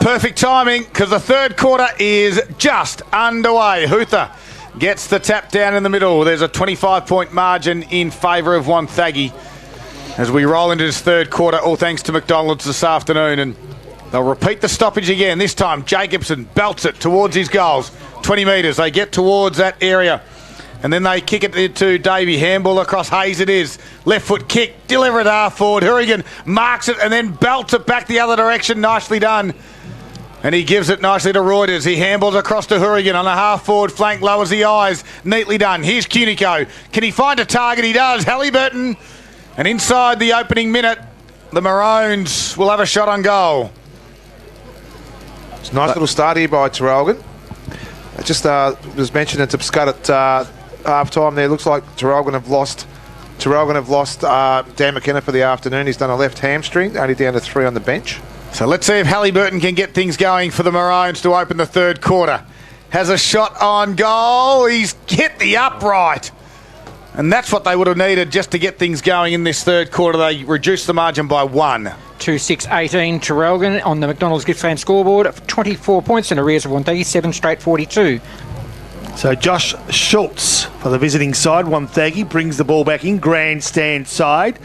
Perfect timing, because the third quarter is just underway. Hutha gets the tap down in the middle. There's a 25-point margin in favour of Wonthaggi as we roll into this third quarter, all thanks to McDonald's this afternoon. And they'll repeat the stoppage again. This time, Jacobson belts it towards his goals. 20 metres. They get towards that area. And then they kick it to Davey. Handball across Hayes it is. Left foot kick. Deliver it half forward. Hourigan marks it and then belts it back the other direction. Nicely done. And he gives it nicely to Reuters. He handballs across to Hourigan on the half-forward flank, lowers the eyes. Neatly done. Here's Cunico. Can he find a target? He does. Halliburton. And inside the opening minute, the Maroons will have a shot on goal. It's a nice little start here by Traralgon. It just was mentioned at Scud at half-time there. Looks like Traralgon have lost Dan McKenna for the afternoon. He's done a left hamstring, only down to 3 on the bench. So let's see if Halliburton can get things going for the Maroons to open the third quarter. Has a shot on goal. He's hit the upright. And that's what they would have needed just to get things going in this third quarter. They reduced the margin by 1. 2-6-18 Traralgon on the McDonald's Gippsland scoreboard. 24 points in arrears of Wonthaggi, 7 straight 42. So Josh Schultz for the visiting side. Wonthaggi brings the ball back in. Grandstand side.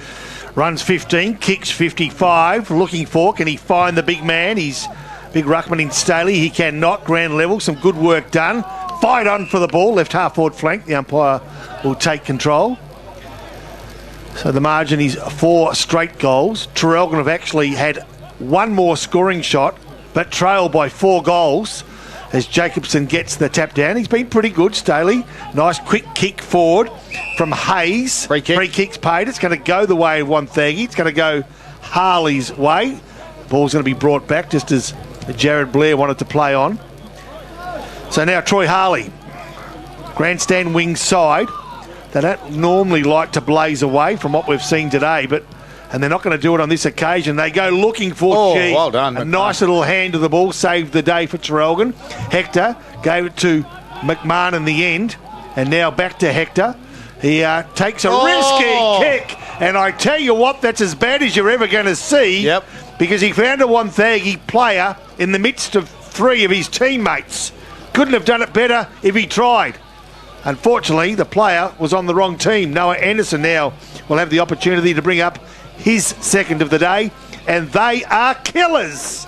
Runs 15, kicks 55. Looking for, can he find the big man? He's big ruckman in Staley. He cannot. Ground level. Some good work done. Fight on for the ball. Left half forward flank. The umpire will take control. So the margin is 4 straight goals. Traralgon have actually had 1 more scoring shot, but trail by 4 goals as Jacobson gets the tap down. He's been pretty good, Staley. Nice quick kick forward from Hayes. Free kick. Free kick's paid. It's going to go the way of Wonthaggi. It's going to go Harley's way. Ball's going to be brought back just as Jared Blair wanted to play on. So now Troy Harley, grandstand wing side. They don't normally like to blaze away from what we've seen today, and they're not going to do it on this occasion. They go looking for well done, a nice little hand to the ball, saved the day for Traralgon. Hector gave it to McMahon in the end, and now back to Hector. He takes a risky kick, and I tell you what, that's as bad as you're ever going to see. Yep. Because he found a Wonthaggi player in the midst of 3 of his teammates. Couldn't have done it better if he tried. Unfortunately, the player was on the wrong team. Noah Anderson now will have the opportunity to bring up his second of the day, and they are killers.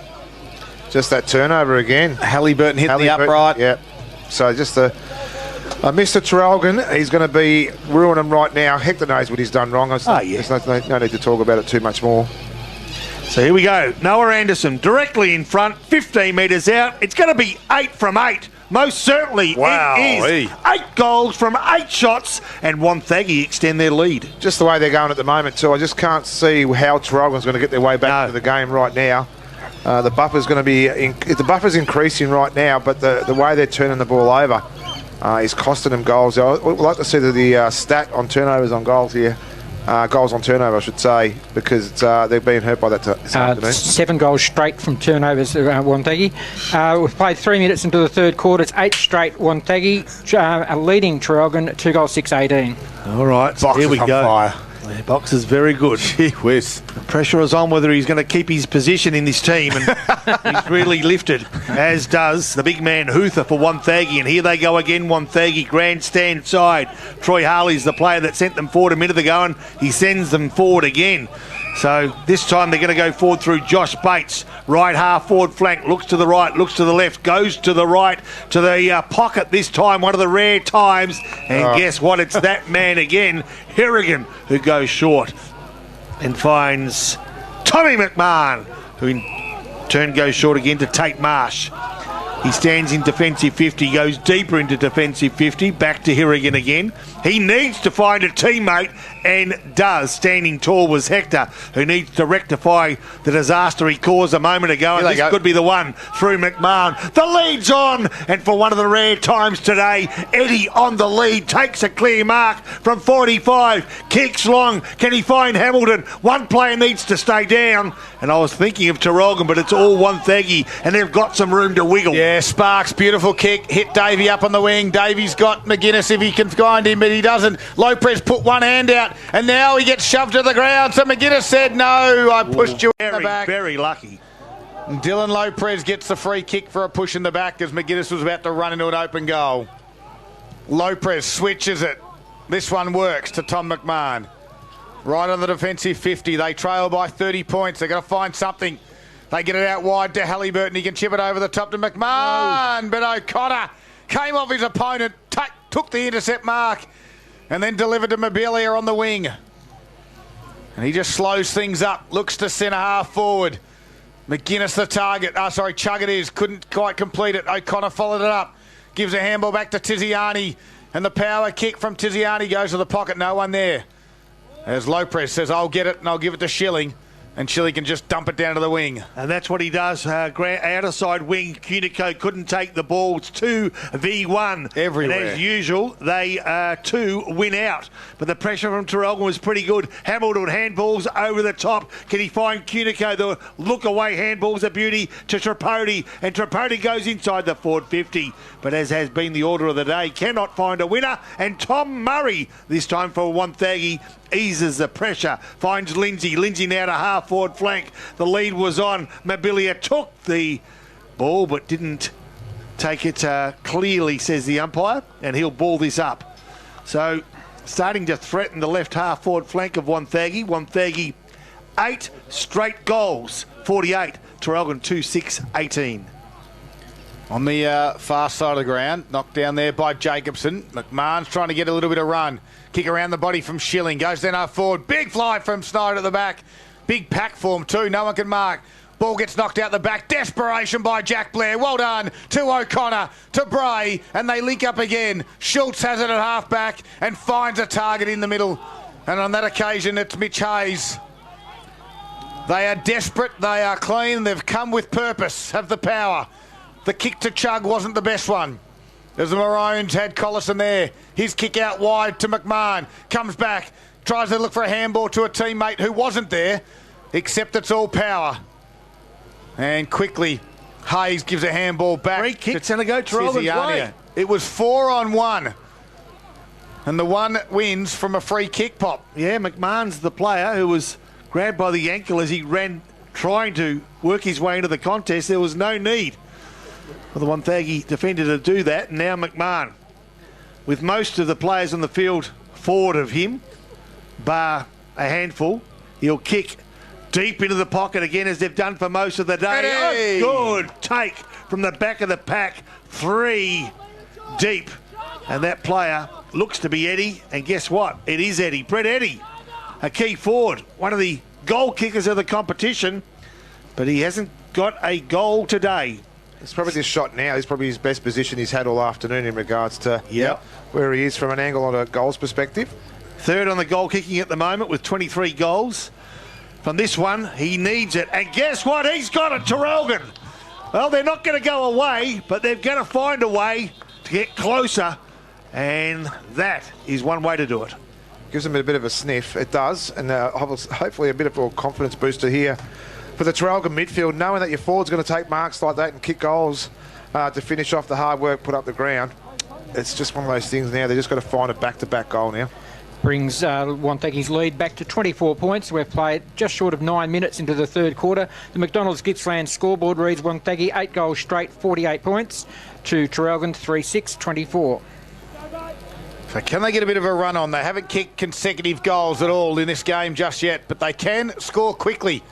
Just that turnover again. Halliburton hit the upright. Yeah. So just Mr. Traralgon, he's going to be ruining him right now. Hector knows what he's done wrong. There's no need to talk about it too much more. So here we go. Noah Anderson directly in front, 15 metres out. It's going to be 8 from 8. Most certainly. Wow. It is 8 goals from 8 shots, and Wonthaggi extend their lead. Just the way they're going at the moment too. I just can't see how Traralgon's going to get their way back into the game right now. The buffer's going to be the buffer's increasing right now, but the way they're turning the ball over is costing them goals. I would like to see the stat on turnovers on goals here. Goals on turnover, I should say, because they've been hurt by that this afternoon. 7 goals straight from turnovers, Wonthaggi. We've played 3 minutes into the third quarter. It's 8 straight Wonthaggi, leading Traralgon 2 goals 6-18. All right, Box here we on go. Fire. The box is very good. Gee whiz. The pressure is on whether he's going to keep his position in this team, and he's really lifted, as does the big man Hutha for Wonthaggi. And here they go again, Wonthaggi, grandstand side. Troy Harley's the player that sent them forward a minute ago, and he sends them forward again. So this time they're going to go forward through Josh Bates. Right half forward flank, looks to the right, looks to the left, goes to the right, to the pocket this time, one of the rare times. And guess what? It's that man again, Hourigan, who goes short and finds Tommy McMahon, who in turn goes short again to Tate Marsh. He stands in defensive 50, goes deeper into defensive 50, back to Hourigan again. He needs to find a teammate, and does. Standing tall was Hector, who needs to rectify the disaster he caused a moment ago. And this could be the one through McMahon. The lead's on, and for one of the rare times today, Eddie on the lead, takes a clear mark from 45, kicks long. Can he find Hamilton? One player needs to stay down, and I was thinking of Traralgon, but it's all Wonthaggi, and they've got some room to wiggle. Yeah, Sparks, beautiful kick, hit Davey up on the wing. Davey's got McGuinness if he can find him, but he doesn't. Lopez put one hand out, and now he gets shoved to the ground. So McGuinness said, no, I pushed you in the back. Very lucky. Dylan Lopez gets the free kick for a push in the back as McGuinness was about to run into an open goal. Lopez switches it. This one works to Tom McMahon. Right on the defensive 50. They trail by 30 points. They've got to find something. They get it out wide to Halliburton. He can chip it over the top to McMahon. But O'Connor came off his opponent, took the intercept mark, and then delivered to Mobilia on the wing. And he just slows things up. Looks to centre half forward. McGuinness the target. Chug it is. Couldn't quite complete it. O'Connor followed it up. Gives a handball back to Tiziani. And the power kick from Tiziani goes to the pocket. No one there. As Lopez says, I'll get it and I'll give it to Schilling. And Schilling can just dump it down to the wing. And that's what he does. Outer side wing, Cunico couldn't take the ball. It's 2v1. Everywhere. And as usual, they two win out. But the pressure from Traralgon was pretty good. Hamilton handballs over the top. Can he find Cunico? The look away handballs a beauty to Tripodi. And Tripodi goes inside the forward 50. But as has been the order of the day, cannot find a winner. And Tom Murray, this time for Wonthaggi, eases the pressure. Finds Lindsay. Lindsay now to half forward flank. The lead was on. Mobilia took the ball but didn't take it clearly, says the umpire, and he'll ball this up. So starting to threaten the left half forward flank of Wonthaggi. Wonthaggi 8 straight goals, 48. Traralgon 2-6-18. On the far side of the ground, knocked down there by Jacobson. McMahon's trying to get a little bit of run. Kick around the body from Schilling. Goes down half forward. Big fly from Snyder at the back. Big pack form too. No one can mark. Ball gets knocked out the back. Desperation by Jack Blair. Well done to O'Connor, to Bray, and they link up again. Schultz has it at half back and finds a target in the middle. And on that occasion, it's Mitch Hayes. They are desperate. They are clean. They've come with purpose. Have the power. The kick to Chug wasn't the best one. As the Maroons had Collison there. His kick out wide to McMahon. Comes back. Tries to look for a handball to a teammate who wasn't there. Except it's all power. And quickly, Hayes gives a handball back. Free kick, and a go Traralgon's way. It was 4-on-1. And the one wins from a free kick pop. Yeah, McMahon's the player who was grabbed by the ankle as he ran, trying to work his way into the contest. There was no need for the Wonthaggi defender to do that. And now McMahon, with most of the players on the field forward of him, bar a handful, he'll kick deep into the pocket again as they've done for most of the day. Oh, good take from the back of the pack. 3 deep. And that player looks to be Eddie. And guess what? It is Eddie. Brett Eddie, a key forward, one of the goal kickers of the competition. But he hasn't got a goal today. It's probably this shot now. It's probably his best position he's had all afternoon in regards to where he is from an angle on a goals perspective. Third on the goal kicking at the moment with 23 goals. From this one, he needs it. And guess what? He's got it, Traralgon. Well, they're not going to go away, but they're going to find a way to get closer. And that is one way to do it. Gives them a bit of a sniff. It does. And hopefully a bit of a confidence booster here for the Traralgon midfield, knowing that your forward's going to take marks like that and kick goals to finish off the hard work put up the ground. It's just one of those things now. They've just got to find a back-to-back goal now. Brings Wonthaggi's lead back to 24 points. We've played just short of 9 minutes into the third quarter. The McDonald's Gippsland scoreboard reads Wonthaggi 8 goals straight, 48 points, to Traralgon 3-6, 24. So can they get a bit of a run on? They haven't kicked consecutive goals at all in this game just yet, but they can score quickly.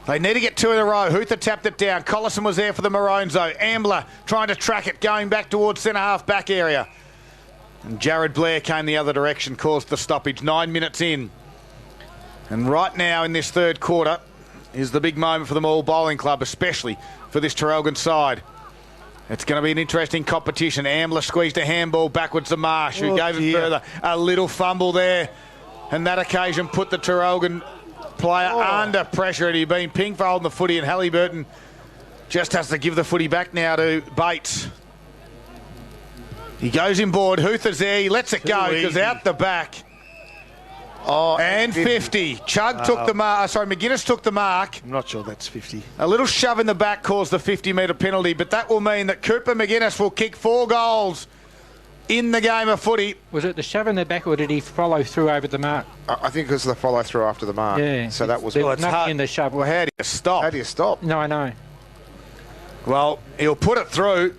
They need to get 2 in a row. Huther tapped it down. Collison was there for the Maroons though. Ambler trying to track it, going back towards centre half back area. And Jared Blair came the other direction, caused the stoppage. 9 minutes in. And right now in this third quarter is the big moment for the Maul Bowling Club, especially for this Traralgon side. It's going to be an interesting competition. Ambler squeezed a handball backwards to Marsh, who gave it further. A little fumble there. And that occasion put the Traralgon player under pressure, and he'd been pinged for holding the footy, and Halliburton just has to give the footy back now to Bates. He goes inboard. Huther's there. He lets it go because out the back. And 50. Chug took the mark. McGuinness took the mark. I'm not sure that's 50. A little shove in the back caused the 50-metre penalty, but that will mean that Cooper McGuinness will kick 4 goals in the game of footy. Was it the shove in the back, or did he follow through over the mark? I think it was the follow through after the mark. Yeah. So that was nothing in the shove. Well, how do you stop? How do you stop? No, I know. Well, he'll put it through.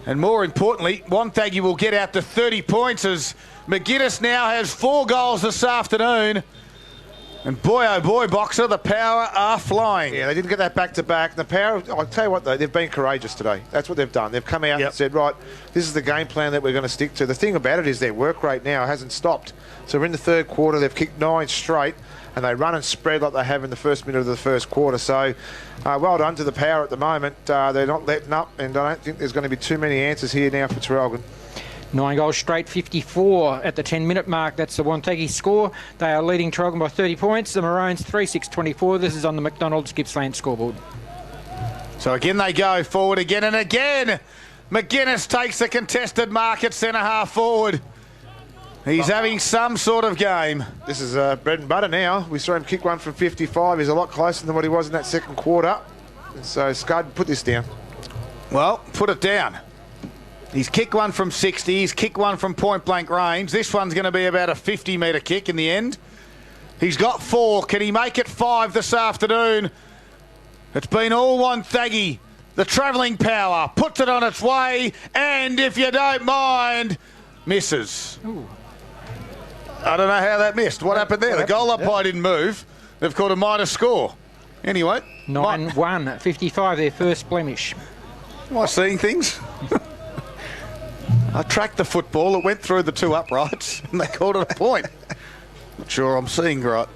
And more importantly, Wonthaggi will get out to 30 points as McGuinness now has 4 goals this afternoon. And boy, oh boy, Boxer, the Power are flying. Yeah, they didn't get that back-to-back. The Power, I'll tell you what, though, they've been courageous today. That's what they've done. They've come out and said, right, this is the game plan that we're going to stick to. The thing about it is their work rate now hasn't stopped. So we're in the third quarter. They've kicked 9 straight, and they run and spread like they have in the first minute of the first quarter. So well done to the Power at the moment. They're not letting up, and I don't think there's going to be too many answers here now for Traralgon. 9 goals straight, 54 at the 10-minute mark. That's the Wonthaggi score. They are leading Traralgon by 30 points. The Maroons 3-6-24. This is on the McDonald's Gippsland scoreboard. So again they go forward again and again. McGuinness takes the contested mark at centre-half forward. He's having some sort of game. This is bread and butter now. We saw him kick one from 55. He's a lot closer than what he was in that second quarter. And so Scud, put this down. Well, put it down. He's kicked one from 60. He's kicked one from point-blank range. This one's going to be about a 50-metre kick in the end. He's got 4. Can he make it 5 this afternoon? It's been all Wonthaggi. The travelling Power puts it on its way, and if you don't mind, misses. Ooh. I don't know how that missed. What happened there? The goal umpire didn't move. They've called a minor score. Anyway. 9-1, 55, their first blemish. Am I seeing things? I tracked the football. It went through the 2 uprights, and they called it a point. Not sure I'm seeing right.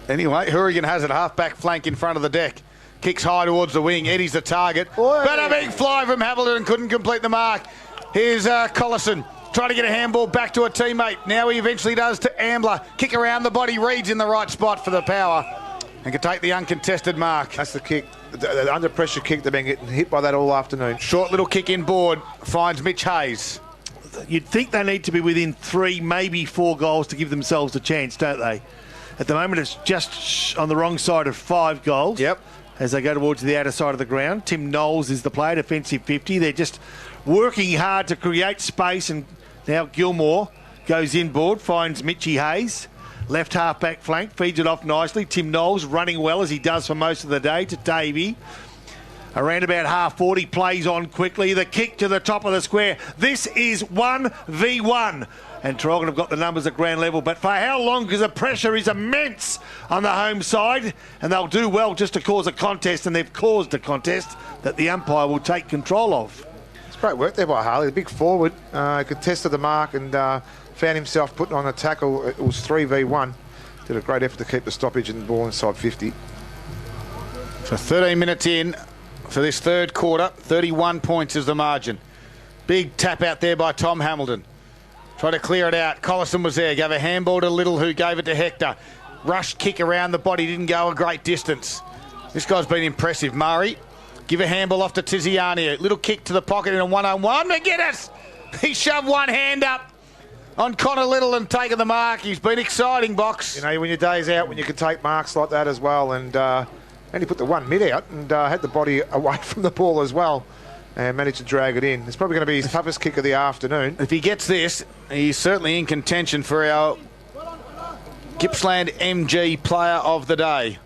Anyway, Hourigan has it half-back flank in front of the deck. Kicks high towards the wing. Eddie's the target. But a big fly from Hamilton couldn't complete the mark. Here's Collison trying to get a handball back to a teammate. Now he eventually does to Ambler. Kick around the body. Reed's in the right spot for the Power and can take the uncontested mark. That's the kick. The under pressure kick. They've been getting hit by that all afternoon. Short little kick in board. Finds Mitch Hayes. You'd think they need to be within 3, maybe 4 goals to give themselves a chance, don't they? At the moment, it's just on the wrong side of 5 goals. Yep. As they go towards the outer side of the ground. Tim Knowles is the player, defensive 50. They're just working hard to create space, and now Gilmore goes inboard, finds Mitchy Hayes. Left half-back flank, feeds it off nicely. Tim Knowles running well, as he does for most of the day, to Davey. Around about half 40, plays on quickly. The kick to the top of the square. This is 1v1. And Traralgon have got the numbers at ground level. But for how long? Because the pressure is immense on the home side. And they'll do well just to cause a contest. And they've caused a contest that the umpire will take control of. It's great work there by Harley. The big forward contested the mark and found himself putting on a tackle. It was 3v1. Did a great effort to keep the stoppage and the ball inside 50. So 13 minutes in for this third quarter. 31 points is the margin. Big tap out there by Tom Hamilton. Try to clear it out. Collison was there. Gave a handball to Little, who gave it to Hector. Rush kick around the body. Didn't go a great distance. This guy's been impressive. Murray. Give a handball off to Tiziani. Little kick to the pocket in a 1-on-1. McGuinness! He shoved one hand up on Connor Little and taken the mark. He's been exciting, Box. You know, when your day's out, when you can take marks like that as well. And he put the one mid out and had the body away from the ball as well. And managed to drag it in. It's probably going to be his toughest kick of the afternoon. If he gets this, he's certainly in contention for our Gippsland MG player of the day.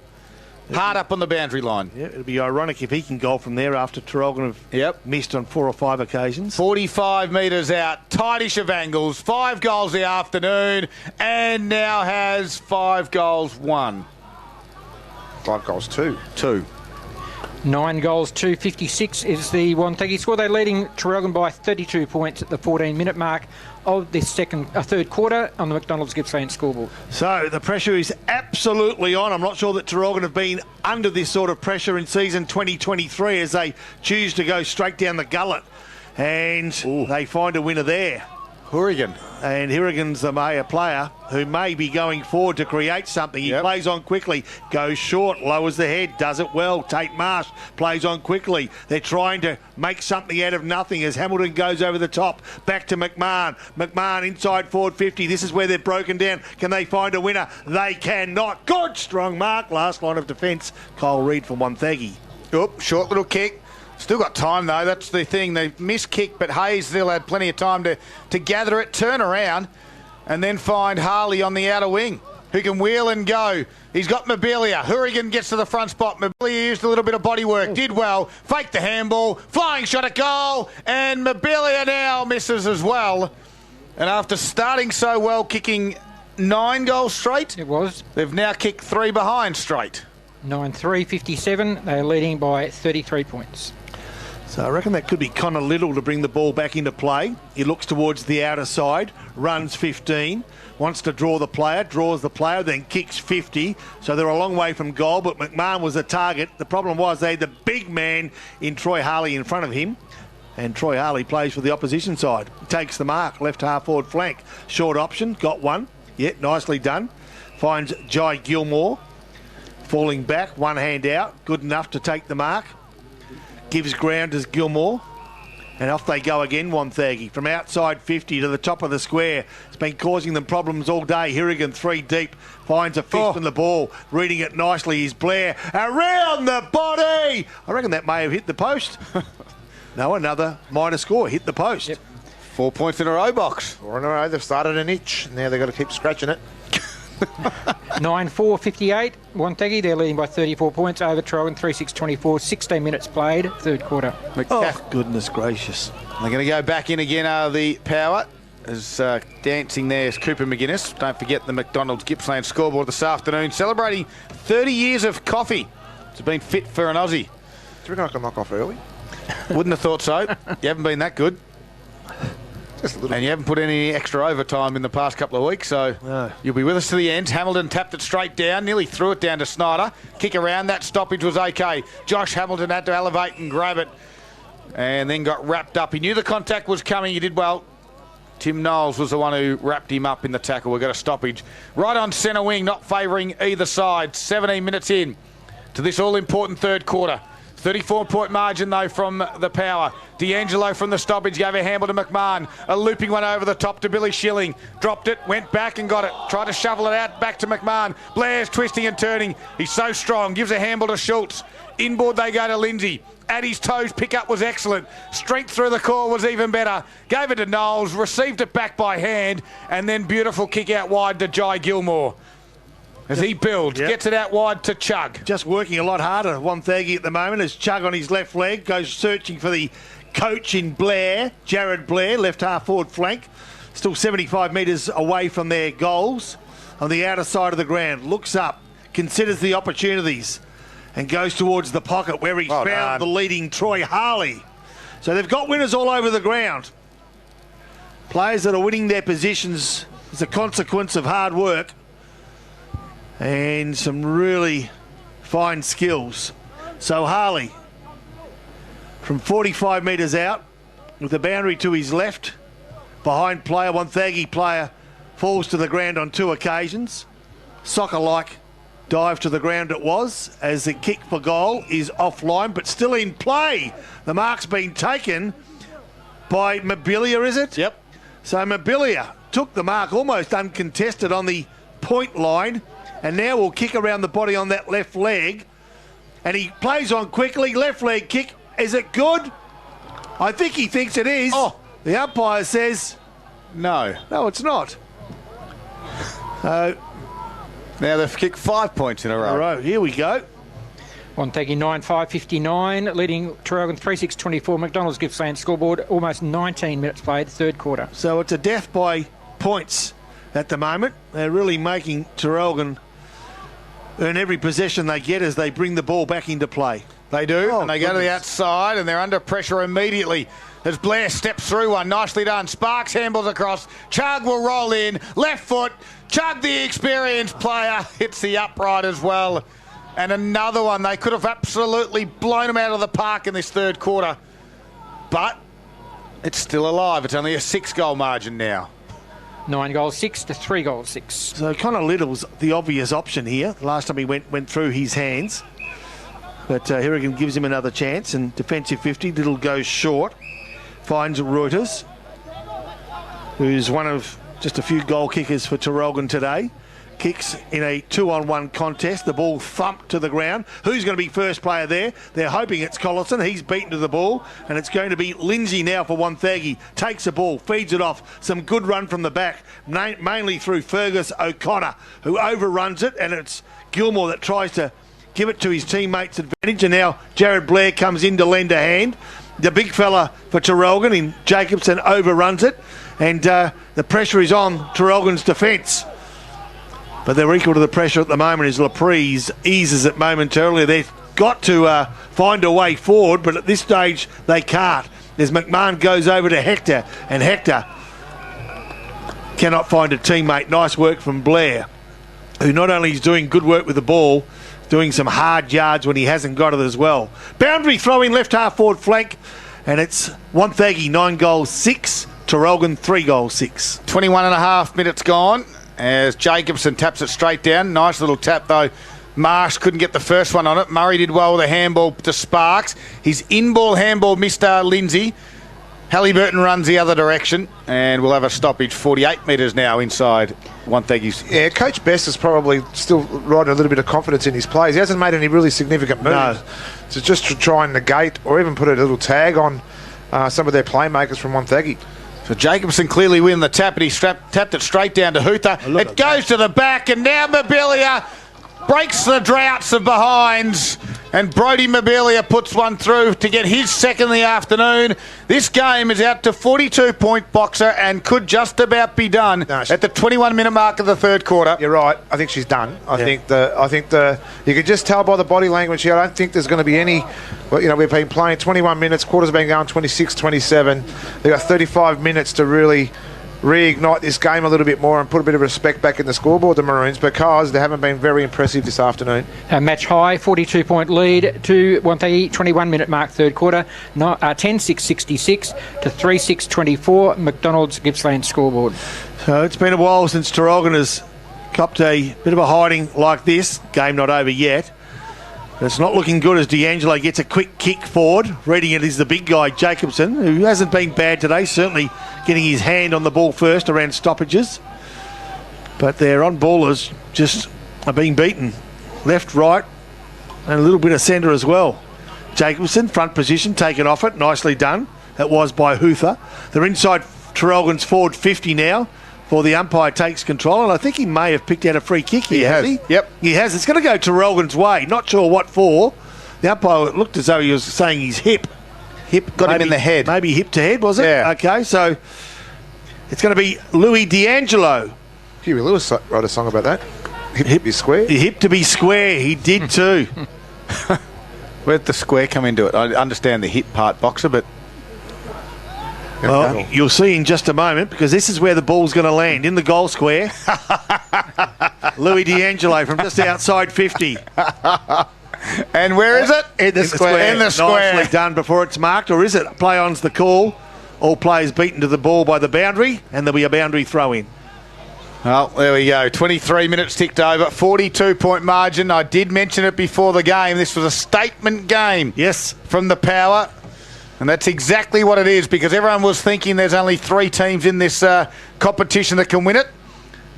Hard up on the boundary line. Yeah, it'll be ironic if he can goal from there after Traralgon have missed on 4 or 5 occasions. 45 metres out, tightish of angles, 5 goals the afternoon, and now has 5 goals, 1. 5 goals, 2. 2. 9 goals, 256 is the Wonthaggi score. They're leading Traralgon by 32 points at the 14-minute mark of this third quarter on the McDonald's Gippsland scoreboard. So the pressure is absolutely on. I'm not sure that Traralgon have been under this sort of pressure in season 2023 as they choose to go straight down the gullet. And they find a winner there. Hourigan. And Hourigan's the Mayer player who may be going forward to create something. He plays on quickly, goes short, lowers the head, does it well. Tate Marsh plays on quickly. They're trying to make something out of nothing as Hamilton goes over the top. Back to McMahon. McMahon inside forward 50. This is where they're broken down. Can they find a winner? They cannot. Good strong mark. Last line of defence. Kyle Reid from Wonthaggi. Oop, short little kick. Still got time, though. That's the thing. They missed kick, but Hayes still had plenty of time to gather it, turn around, and then find Harley on the outer wing. who can wheel and go. He's got Mobilia. Hourigan gets to the front spot. Mobilia used a little bit of body work, did well, faked the handball, flying shot at goal, and Mobilia now misses as well. And after starting so well, kicking 9 goals straight, they've now kicked 3 behind straight. 9-3, 57. They're leading by 33 points. So I reckon that could be Connor Little to bring the ball back into play. He looks towards the outer side, runs 15, wants to draw the player, draws the player, then kicks 50. So they're a long way from goal, but McMahon was the target. The problem was they had the big man in Troy Harley in front of him. And Troy Harley plays for the opposition side. Takes the mark, left half forward flank. Short option, got one. Yeah, nicely done. Finds Jai Gilmore. Falling back, one hand out. Good enough to take the mark. Gives ground as Gilmore. And off they go again, Wonthaggi. From outside 50 to the top of the square. It's been causing them problems all day. Hourigan 3 deep. Finds a fist in the ball. Reading it nicely is Blair. Around the body! I reckon that may have hit the post. No, another minor score. Hit the post. Yep. 4 points in a row, Box. 4 in a row. They've started an itch. Now they've got to keep scratching it. 9-4, 58. Wonthaggi, they're leading by 34 points over Traralgon, 3-6-24. 16 minutes played, third quarter. Oh, goodness gracious. They're going to go back in again, the Power. As dancing there is Cooper McGuinness. Don't forget the McDonald's Gippsland scoreboard this afternoon, celebrating 30 years of coffee. It's been fit for an Aussie. Do you reckon I can knock off early? Wouldn't have thought so. You haven't been that good. Just a little. And you haven't put any extra overtime in the past couple of weeks, so you'll be with us to the end. Hamilton tapped it straight down, nearly threw it down to Snyder. Kick around, that stoppage was okay. Josh Hamilton had to elevate and grab it and then got wrapped up. He knew the contact was coming, he did well. Tim Knowles was the one who wrapped him up in the tackle. We've got a stoppage. Right on centre wing, not favouring either side. 17 minutes in to this all-important third quarter. 34-point margin, though, from the Power. D'Angelo from the stoppage gave a handle to McMahon. A looping one over the top to Billy Schilling. Dropped it, went back and got it. Tried to shovel it out, back to McMahon. Blair's twisting and turning. He's so strong. Gives a handle to Schultz. Inboard they go to Lindsay. At his toes, pickup was excellent. Strength through the core was even better. Gave it to Knowles, received it back by hand, and then beautiful kick out wide to Jai Gilmore. As he builds, gets it out wide to Chug. Just working a lot harder, Wonthaggi at the moment, as Chug on his left leg goes searching for the coach in Blair, Jared Blair, left half forward flank. Still 75 metres away from their goals on the outer side of the ground. Looks up, considers the opportunities and goes towards the pocket where he's found the leading Troy Harley. So they've got winners all over the ground. Players that are winning their positions as a consequence of hard work and some really fine skills. So Harley, from 45 metres out, with the boundary to his left, behind player, Wonthaggi player, falls to the ground on 2 occasions. Soccer-like dive to the ground it was, as the kick for goal is offline, but still in play. The mark's been taken by Mobilia, is it? Yep. So Mobilia took the mark almost uncontested on the point line, and now will kick around the body on that left leg. And he plays on quickly. Left leg kick. Is it good? I think he thinks it is. Oh. The umpire says... No. No, it's not. Now they've kicked 5 points in a row. All right, here we go. Wonthaggi 9-5, 59, leading Traralgon 3-6-24. McDonald's Gippsland scoreboard, almost 19 minutes played, third quarter. So it's a death by points at the moment. They're really making Traralgon earn every possession they get as they bring the ball back into play. They do, and they go to the outside, and they're under pressure immediately as Blair steps through one. Nicely done. Sparks handballs across. Chug will roll in. Left foot. Chug, the experienced player, hits the upright as well. And another one. They could have absolutely blown him out of the park in this third quarter. But it's still alive. It's only a 6-goal margin now. 9 goals 6 to 3 goals 6. So Connor Little's the obvious option here. Last time he went through his hands. But Hourigan gives him another chance, and defensive 50. Little goes short. Finds Reuters, who's one of just a few goal kickers for Traralgon today. kicks in a 2-on-1 contest. The ball thumped to the ground. Who's going to be first player there? They're hoping it's Collison. He's beaten to the ball, and it's going to be Lindsay now for Wonthaggi. Takes the ball, feeds it off. Some good run from the back, mainly through Fergus O'Connor, who overruns it, and it's Gilmore that tries to give it to his teammates' advantage. And now Jared Blair comes in to lend a hand. The big fella for Traralgon in Jacobson overruns it, and the pressure is on Traralgon's defence. But they're equal to the pressure at the moment as Laprise eases it momentarily. They've got to find a way forward, but at this stage they can't. As McMahon goes over to Hector, and Hector cannot find a teammate. Nice work from Blair, who not only is doing good work with the ball, doing some hard yards when he hasn't got it as well. Boundary throw-in left half forward flank, and it's Wonthaggi 9 goals 6, Traralgon 3 goals 6. 21 and a half minutes gone as Jacobson taps it straight down. Nice little tap though. Marsh couldn't get the first one on it. Murray did well with a handball to Sparks. His in-ball handball missed Lindsay. Halliburton runs the other direction, and we'll have a stoppage 48 metres now inside Wonthaggi's. Yeah, Coach Best is probably still riding a little bit of confidence in his plays. He hasn't made any really significant moves. No. So just to try and negate or even put a little tag on some of their playmakers from Wonthaggi. So Jacobson clearly winning the tap, and he tapped it straight down to Huther. It goes to the back, and now Mobilia breaks the droughts of behinds, and Brodie Mobilia puts one through to get his second in the afternoon. This game is out to 42-point boxer and could just about be done at the 21-minute mark of the third quarter. You're right. I think she's done. I think you could just tell by the body language here. I don't think there's going to be any. Well, you know, we've been playing 21 minutes. Quarters have been going 26, 27. They've got 35 minutes to really reignite this game a little bit more and put a bit of respect back in the scoreboard, the Maroons, because they haven't been very impressive this afternoon. Match high, 42-point lead to Wonthaggi, 21-minute mark third quarter, 10-6-66 to 3-6-24, McDonald's Gippsland scoreboard. So it's been a while since Traralgon has copped a bit of a hiding like this. Game not over yet. But it's not looking good as D'Angelo gets a quick kick forward. Reading it is the big guy, Jacobson, who hasn't been bad today, certainly getting his hand on the ball first around stoppages. But their on-ballers just are being beaten. Left, right, and a little bit of centre as well. Jacobson, front position, taken off it. Nicely done. That was by Huther. They're inside Traralgon's forward 50 now. Before the umpire takes control, and I think he may have picked out a free kick here. He has. Yep. He has. It's going to go Traralgon's way. Not sure what for. The umpire looked as though he was saying his hip. Got him in the head. Maybe hip to head, was it? Yeah. Okay, so it's going to be Louis D'Angelo. Huey Lewis wrote a song about that. Hip to be square. Hip to be square. He did too. Where'd the square come into it? I understand the hip part, boxer, but... Well, you'll see in just a moment, because this is where the ball's going to land, in the goal square. Louis D'Angelo from just outside 50. And where is it? In the square. In the square. Nicely done before it's marked, or is it? Play on's the call. All players beaten to the ball by the boundary, and there'll be a boundary throw-in. Well, there we go. 23 minutes ticked over. 42-point margin. I did mention it before the game. This was a statement game. Yes. From the Power. And that's exactly what it is, because everyone was thinking there's only 3 teams in this competition that can win it.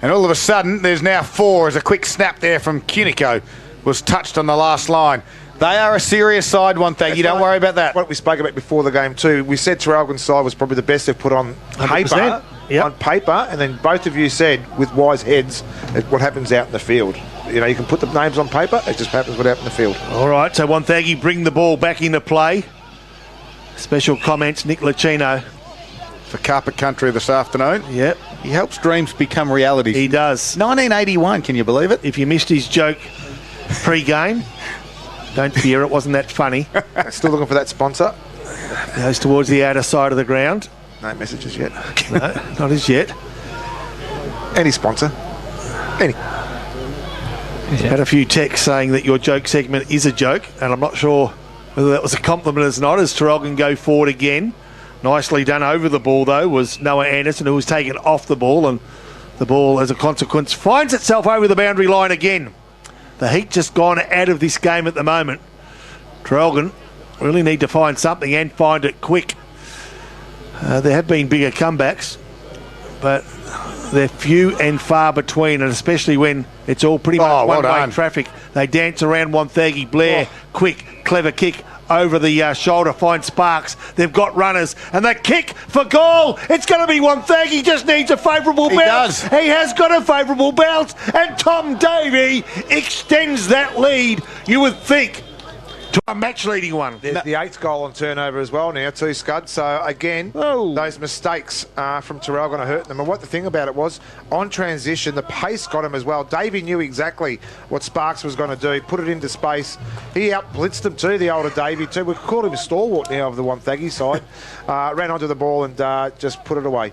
And all of a sudden, there's now 4 as a quick snap there from Cunico was touched on the last line. They are a serious side, Wonthaggi. Don't worry about that. What we spoke about before the game too, we said Traralgon's side was probably the best they've put on paper. Yep. On paper, and then both of you said, with wise heads, what happens out in the field. You know, you can put the names on paper, it just happens what happens in the field. All right, so Wonthaggi bring the ball back into play. Special comments, Nick Lucchino. For Carpet Country this afternoon. Yep. He helps dreams become reality. He does. 1981, can you believe it? If you missed his joke pre-game, don't fear, it wasn't that funny. Still looking for that sponsor. Goes towards the outer side of the ground. No messages yet. No, not as yet. Any sponsor. Any. Had a few texts saying that your joke segment is a joke, and I'm not sure whether that was a compliment or not, as Traralgon go forward again. Nicely done over the ball, though, was Noah Anderson, who was taken off the ball, and the ball, as a consequence, finds itself over the boundary line again. The heat just gone out of this game at the moment. Traralgon really need to find something and find it quick. There have been bigger comebacks, but they're few and far between, and especially when It's all pretty much well one-way done. traffic. They dance around Wonthaggi. Blair, quick, clever kick over the shoulder, finds Sparks. They've got runners, and the kick for goal. It's going to be Wonthaggi. Just needs a favourable bounce. He has got a favourable bounce, and Tom Davey extends that lead, you would think, to a match-leading one. There's the 8th goal on turnover as well now, too, Scud. So, again, those mistakes from Traralgon are hurting them. And what the thing about it was, on transition, the pace got him as well. Davey knew exactly what Sparks was going to do. Put it into space. He out-blitzed him too, the older Davey too. We've called him a stalwart now of the Wonthaggi side. Ran onto the ball and just put it away.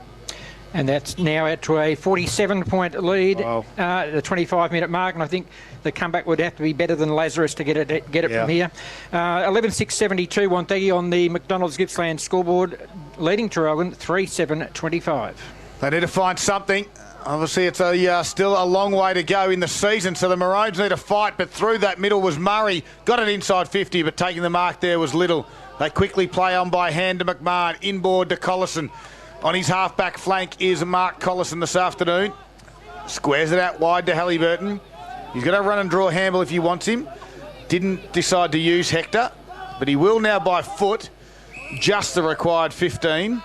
And that's now out to a 47-point lead, the 25-minute mark, and I think the comeback would have to be better than Lazarus to get it from here. 11-6-72 Wonthaggi on the McDonald's Gippsland scoreboard, leading Traralgon 3-7-25. They need to find something. Obviously, it's still a long way to go in the season, so the Maroons need to fight, but through that middle was Murray. Got it inside 50, but taking the mark there was Little. They quickly play on by hand to McMahon, inboard to Collison. On his half-back flank is Mark Collison this afternoon. Squares it out wide to Halliburton. He's going to run and draw Hamble if he wants him. Didn't decide to use Hector, but he will now by foot. Just the required 15.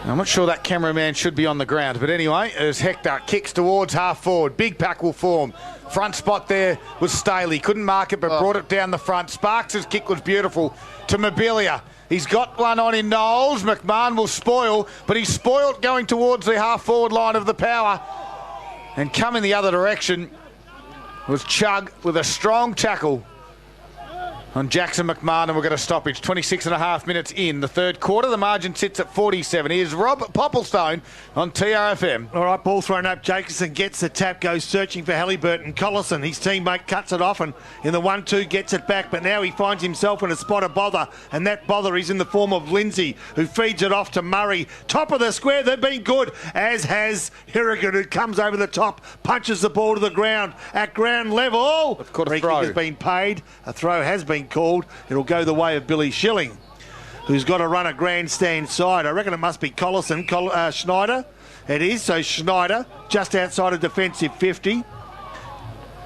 I'm not sure that cameraman should be on the ground, but anyway, as Hector kicks towards half forward, big pack will form. Front spot there was Staley. Couldn't mark it, but brought it down the front. Sparks' kick was beautiful to Mobilia. He's got one on in Knowles. McMahon will spoil, but he's spoilt going towards the half-forward line of the power. And coming the other direction was Chug with a strong tackle on Jackson McMahon, and we're going to stoppage. 26.5 minutes in the third quarter. The margin sits at 47. Here's Rob Popplestone on TRFM. All right, ball thrown up. Jacobson gets the tap, goes searching for Halliburton. Collison, his teammate, cuts it off and in the 1-2 gets it back, but now he finds himself in a spot of bother, and that bother is in the form of Lindsay, who feeds it off to Murray. Top of the square, they've been good, as has Hirrigan, who comes over the top, punches the ball to the ground at ground level. Free kick has been paid. A throw has been called. It'll go the way of Billy Schilling, who's got to run a grandstand side. I reckon it must be Collison. Schneider. It is. So Schneider just outside of defensive 50.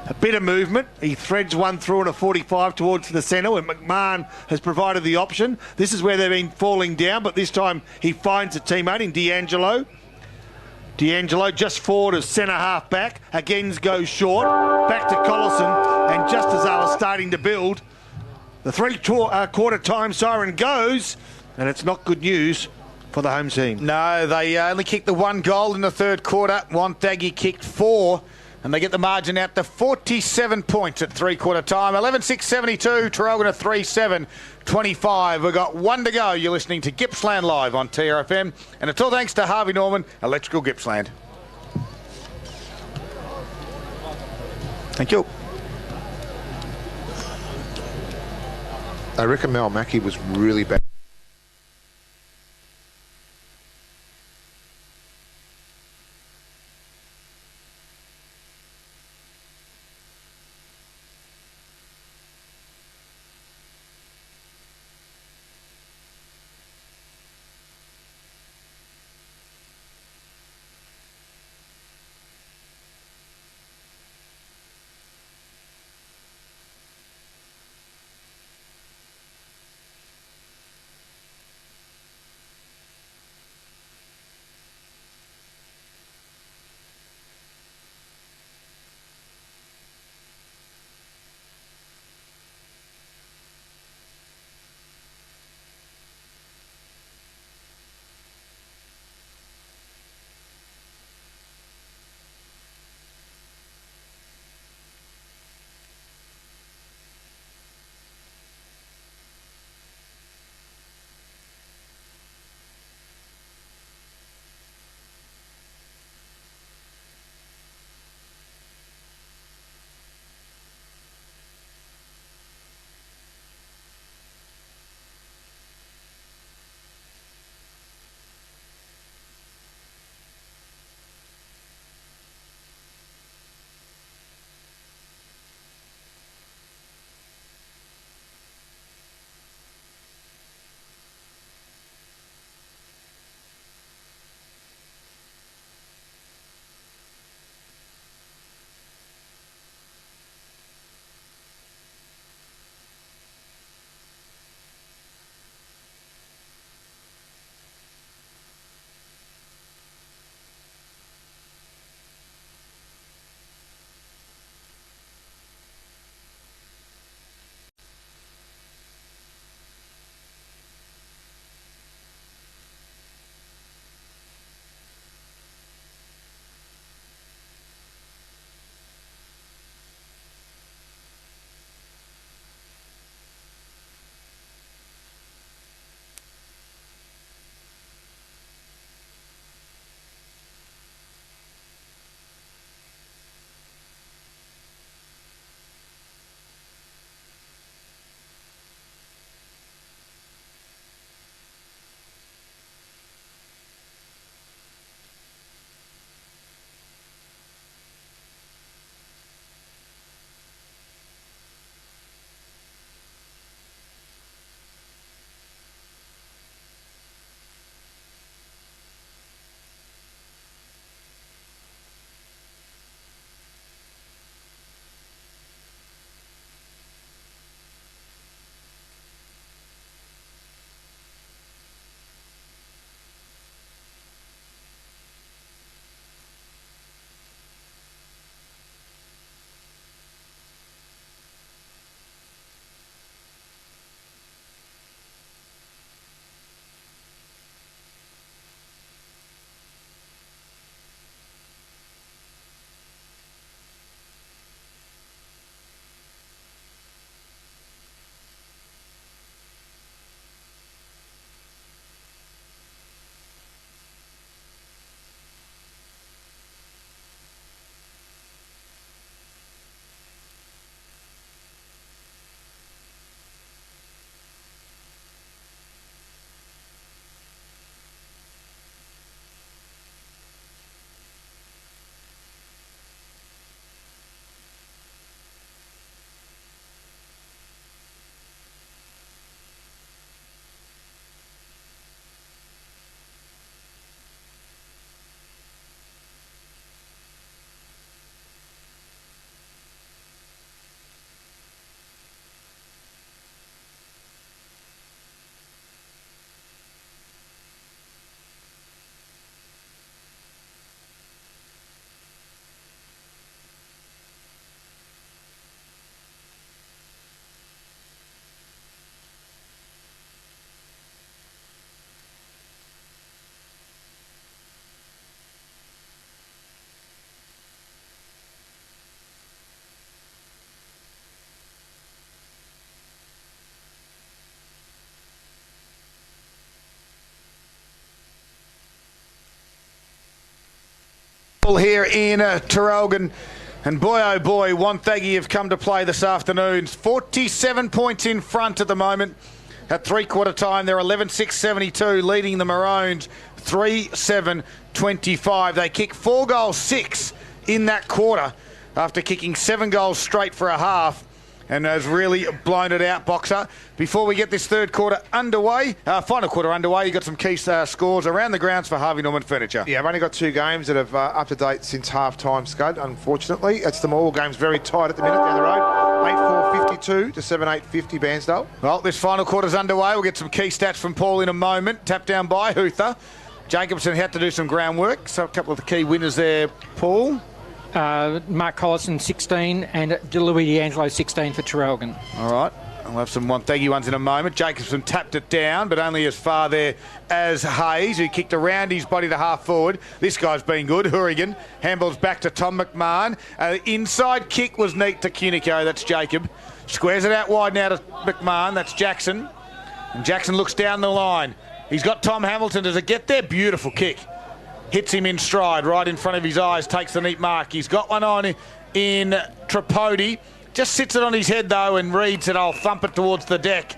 A bit of movement. He threads one through in a 45 towards the centre where McMahon has provided the option. This is where they've been falling down, but this time he finds a teammate in D'Angelo. D'Angelo just forward of centre half back. Again goes short. Back to Collison, and just as they were starting to build, the three-quarter time siren goes, and it's not good news for the home team. No, they only kicked the one goal in the third quarter. Wonthaggi kicked 4, and they get the margin out to 47 points at three-quarter time. 11-6-72, Traralgon at 3-7-25. We've got one to go. You're listening to Gippsland Live on TRFM, and it's all thanks to Harvey Norman, Electrical Gippsland. Thank you. I reckon Mel Mackey was really bad. level here in Traralgon. And boy, oh boy, Wonthaggi have come to play this afternoon. 47 points in front at the moment. At three-quarter time, they're 11-6-72, leading the Maroons 3-7-25. They kick 4 goals, 6 in that quarter after kicking 7 goals straight for a half. And has really blown it out, Boxer. Before we get this third quarter underway, final quarter underway, you got some key scores around the grounds for Harvey Norman Furniture. Yeah, I've only got 2 games that have up to date since half-time, Scud, unfortunately. It's them all games very tight at the minute down the road. 8-4-52 to 7-8-50 Bairnsdale. Well, this final quarter's underway. We'll get some key stats from Paul in a moment. Tapped down by Huther. Jacobson had to do some groundwork. So a couple of the key winners there, Paul. Mark Collison 16 and Louis D'Angelo 16 for Traralgon. All right. We'll have some Wonthaggi ones in a moment. Jacobson tapped it down, but only as far there as Hayes, who kicked around his body to half forward. This guy's been good. Hourigan handballs back to Tom McMahon. Inside kick was neat to Cunico. That's Jacob. Squares it out wide now to McMahon. That's Jackson. And Jackson looks down the line. He's got Tom Hamilton. Does it get there? Beautiful kick. Hits him in stride, right in front of his eyes, takes the neat mark. He's got one on in Tripodi. Just sits it on his head, though, and reads it. I'll thump it towards the deck.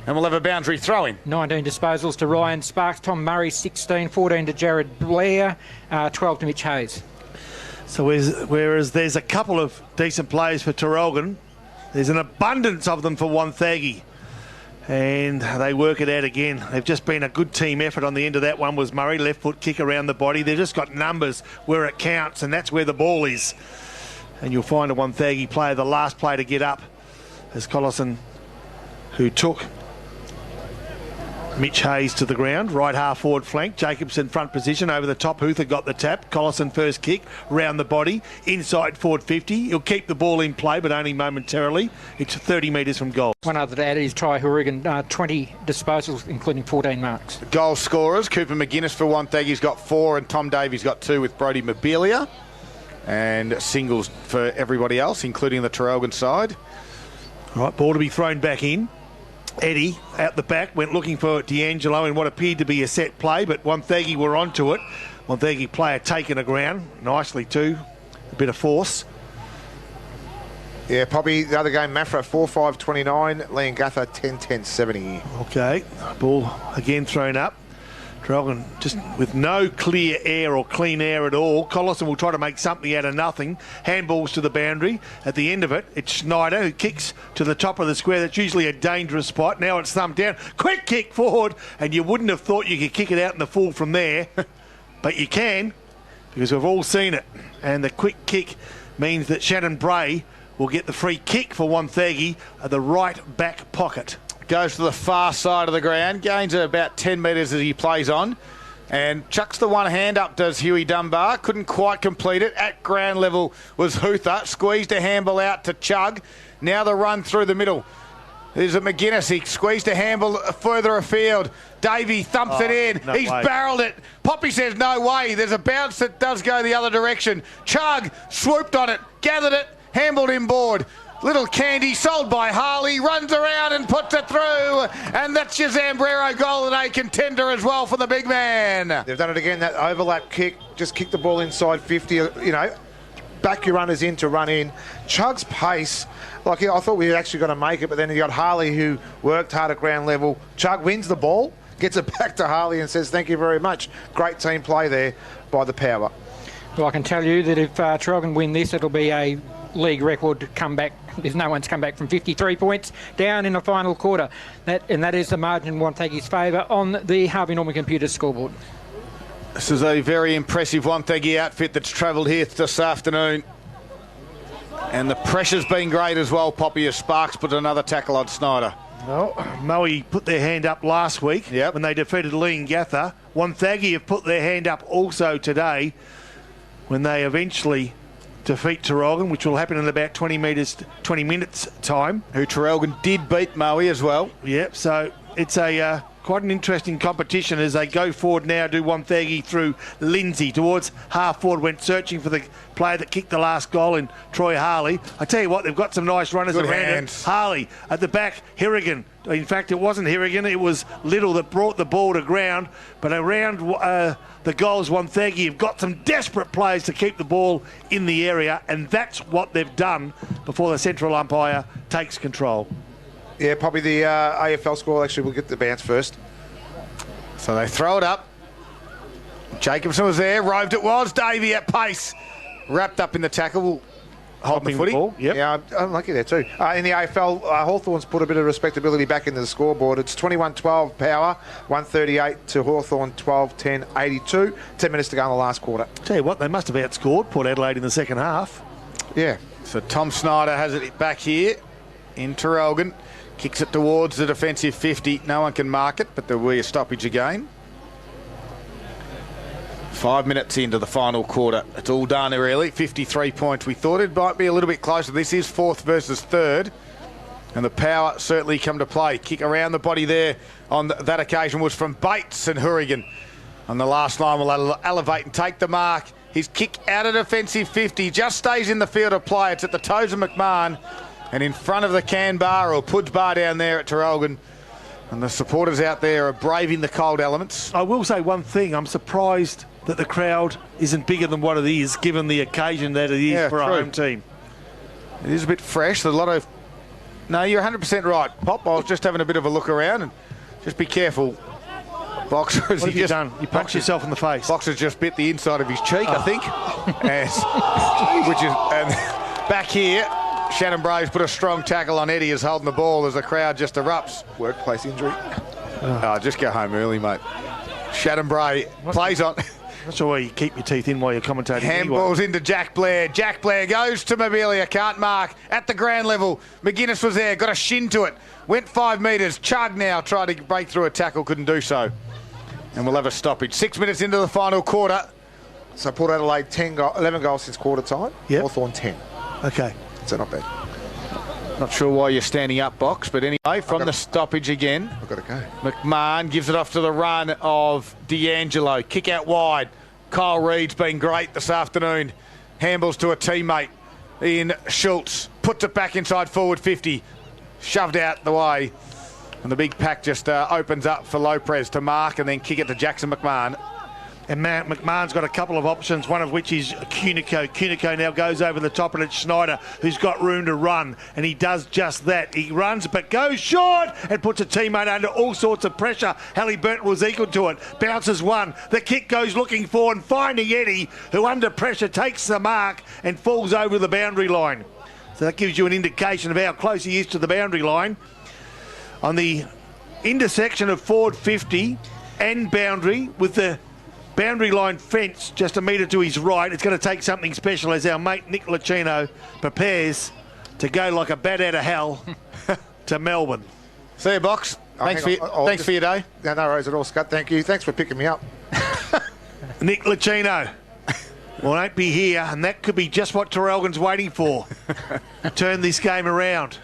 And we'll have a boundary throw-in. 19 disposals to Ryan Sparks. Tom Murray, 16. 14 to Jared Blair. 12 to Mitch Hayes. So whereas there's a couple of decent players for Traralgon, there's an abundance of them for Wonthaggi. And they work it out again. They've just been a good team effort on the end of that one. Was Murray, left foot kick around the body. They've just got numbers where it counts, and that's where the ball is. And you'll find a Wonthaggi player, the last player to get up, as Collison, who took Mitch Hayes to the ground, right half forward flank. Jacobson front position over the top. Huther got the tap. Collison first kick, round the body, inside forward 50. He'll keep the ball in play, but only momentarily. It's 30 metres from goal. One other to add is Ty Hourigan, 20 disposals, including 14 marks. Goal scorers, Cooper McGuinness for Wonthaggi's got 4, and Tom Davies got 2 with Brody Mobilia. And singles for everybody else, including the Traralgon side. Right, ball to be thrown back in. Eddie, out the back, went looking for D'Angelo in what appeared to be a set play, but Wonthaggi were onto it. Wonthaggi player taken a ground, nicely too. A bit of force. Yeah, Poppy, the other game, Mafra 4-5-29, Leongatha 10-10-70. Okay, ball again thrown up. Traralgon just with no clear air or clean air at all. Collison will try to make something out of nothing. Handballs to the boundary. At the end of it, it's Schneider who kicks to the top of the square. That's usually a dangerous spot. Now it's thumped down. Quick kick forward, and you wouldn't have thought you could kick it out in the full from there. But you can, because we've all seen it. And the quick kick means that Shannon Bray will get the free kick for Wonthaggi at the right back pocket. Goes to the far side of the ground, gains about 10 metres as he plays on, and chucks the one hand up, does Huey Dunbar. Couldn't quite complete it. At ground level was Huther. Squeezed a handball out to Chug. Now the run through the middle. There's a McGuinness. He squeezed a handball further afield. Davey thumps it in. No He's way. barreled it. Poppy says no way. There's a bounce that does go the other direction. Chug swooped on it, gathered it, handballed inboard. Little candy sold by Harley, runs around and puts it through, and that's your Zambrero goal and a contender as well for the big man. They've done it again, that overlap kick, just kick the ball inside 50, back your runners in to run in. Chug's pace, I thought we were actually going to make it, but then you got Harley who worked hard at ground level. Chug wins the ball, gets it back to Harley and says thank you very much. Great team play there by the Power. Well, I can tell you that if Traralgon win this, it'll be a league record comeback. There's no one's come back from 53 points down in the final quarter. That is the margin in Wonthaggi's favour on the Harvey Norman Computers scoreboard. This is a very impressive Wonthaggi outfit that's travelled here this afternoon. And the pressure's been great as well, Poppy, as Sparks put another tackle on Snyder. Well, Moe put their hand up last week when they defeated Leongatha. Wonthaggi have put their hand up also today when they eventually defeat Traralgon, which will happen in about 20 minutes time. Who Traralgon did beat Moe as well. Yep, so it's a quite an interesting competition as they go forward now. Do Wonthaggi through Lindsay towards half forward, went searching for the player that kicked the last goal in Troy Harley. I tell you what, they've got some nice runners Good around hands. it. Harley at the back, Hirrigan. In fact, it wasn't Hirrigan, it was Little that brought the ball to ground. But around the goals, Wonthaggi have got some desperate plays to keep the ball in the area, and that's what they've done before the central umpire takes control. Yeah, probably the AFL score actually will get the bounce first. So they throw it up. Jacobson was there, roved it was. Davey at pace. Wrapped up in the tackle. Holding the footy. Ball. Yep. Yeah, I'm lucky there too. In the AFL, Hawthorn's put a bit of respectability back into the scoreboard. It's 21-12 Power, 138 to Hawthorn, 12-10, 82. 10 minutes to go in the last quarter. Tell you what, they must have outscored Port Adelaide in the second half. Yeah. So Tom Snyder has it back here in Traralgon. Kicks it towards the defensive 50. No one can mark it, but there will be a stoppage again. 5 minutes into the final quarter. It's all done really. 53 points. We thought it might be a little bit closer. This is fourth versus third. And the power certainly come to play. Kick around the body there on that occasion was from Bates and Hurrigan. On the last line will elevate and take the mark. His kick out of defensive 50. Just stays in the field of play. It's at the toes of McMahon. And in front of the can bar or Pudge bar down there at Traralgon. And the supporters out there are braving the cold elements. I will say one thing. I'm surprised that the crowd isn't bigger than what it is, given the occasion that it is for a home team. It is a bit fresh. There's a lot of... No, you're 100% right, Pop. I was just having a bit of a look around and just be careful. Boxer, what have you done? You punched yourself in the face. Boxer's just bit the inside of his cheek, I think. And back here, Shannon Brave's put a strong tackle on Eddie as holding the ball as the crowd just erupts. Workplace injury. Just go home early, mate. Shannon Brave plays on. Not sure why you keep your teeth in while you're commentating. Handballs into Jack Blair. Jack Blair goes to Mobilia. Can't mark at the ground level. McGuinness was there. Got a shin to it. Went 5 metres. Chug now tried to break through a tackle. Couldn't do so. And we'll have a stoppage. 6 minutes into the final quarter. So Port Adelaide 11 goals since quarter time. Yep. Hawthorn 10. Okay. So not bad. Not sure why you're standing up, Box, but anyway, from the stoppage again. I've got to go. McMahon gives it off to the run of D'Angelo. Kick out wide. Kyle Reid's been great this afternoon. Handballs to a teammate in Schultz. Puts it back inside forward 50. Shoved out the way. And the big pack just opens up for Lopez to mark and then kick it to Jackson McMahon. And McMahon's got a couple of options, one of which is Cunico. Cunico now goes over the top and it's Schneider who's got room to run, and he does just that. He runs but goes short and puts a teammate under all sorts of pressure. Halliburton was equal to it. Bounces one. The kick goes looking for and finding Eddie, who under pressure takes the mark and falls over the boundary line. So that gives you an indication of how close he is to the boundary line. On the intersection of forward 50 and boundary with the boundary line fence just a metre to his right, it's going to take something special as our mate Nick Lucchino prepares to go like a bat out of hell to Melbourne. See you, Box. Thanks for your day. No worries at all, Scott. Thank you. Thanks for picking me up. Nick Lucchino won't be here, and that could be just what Traralgon's waiting for. Turn this game around.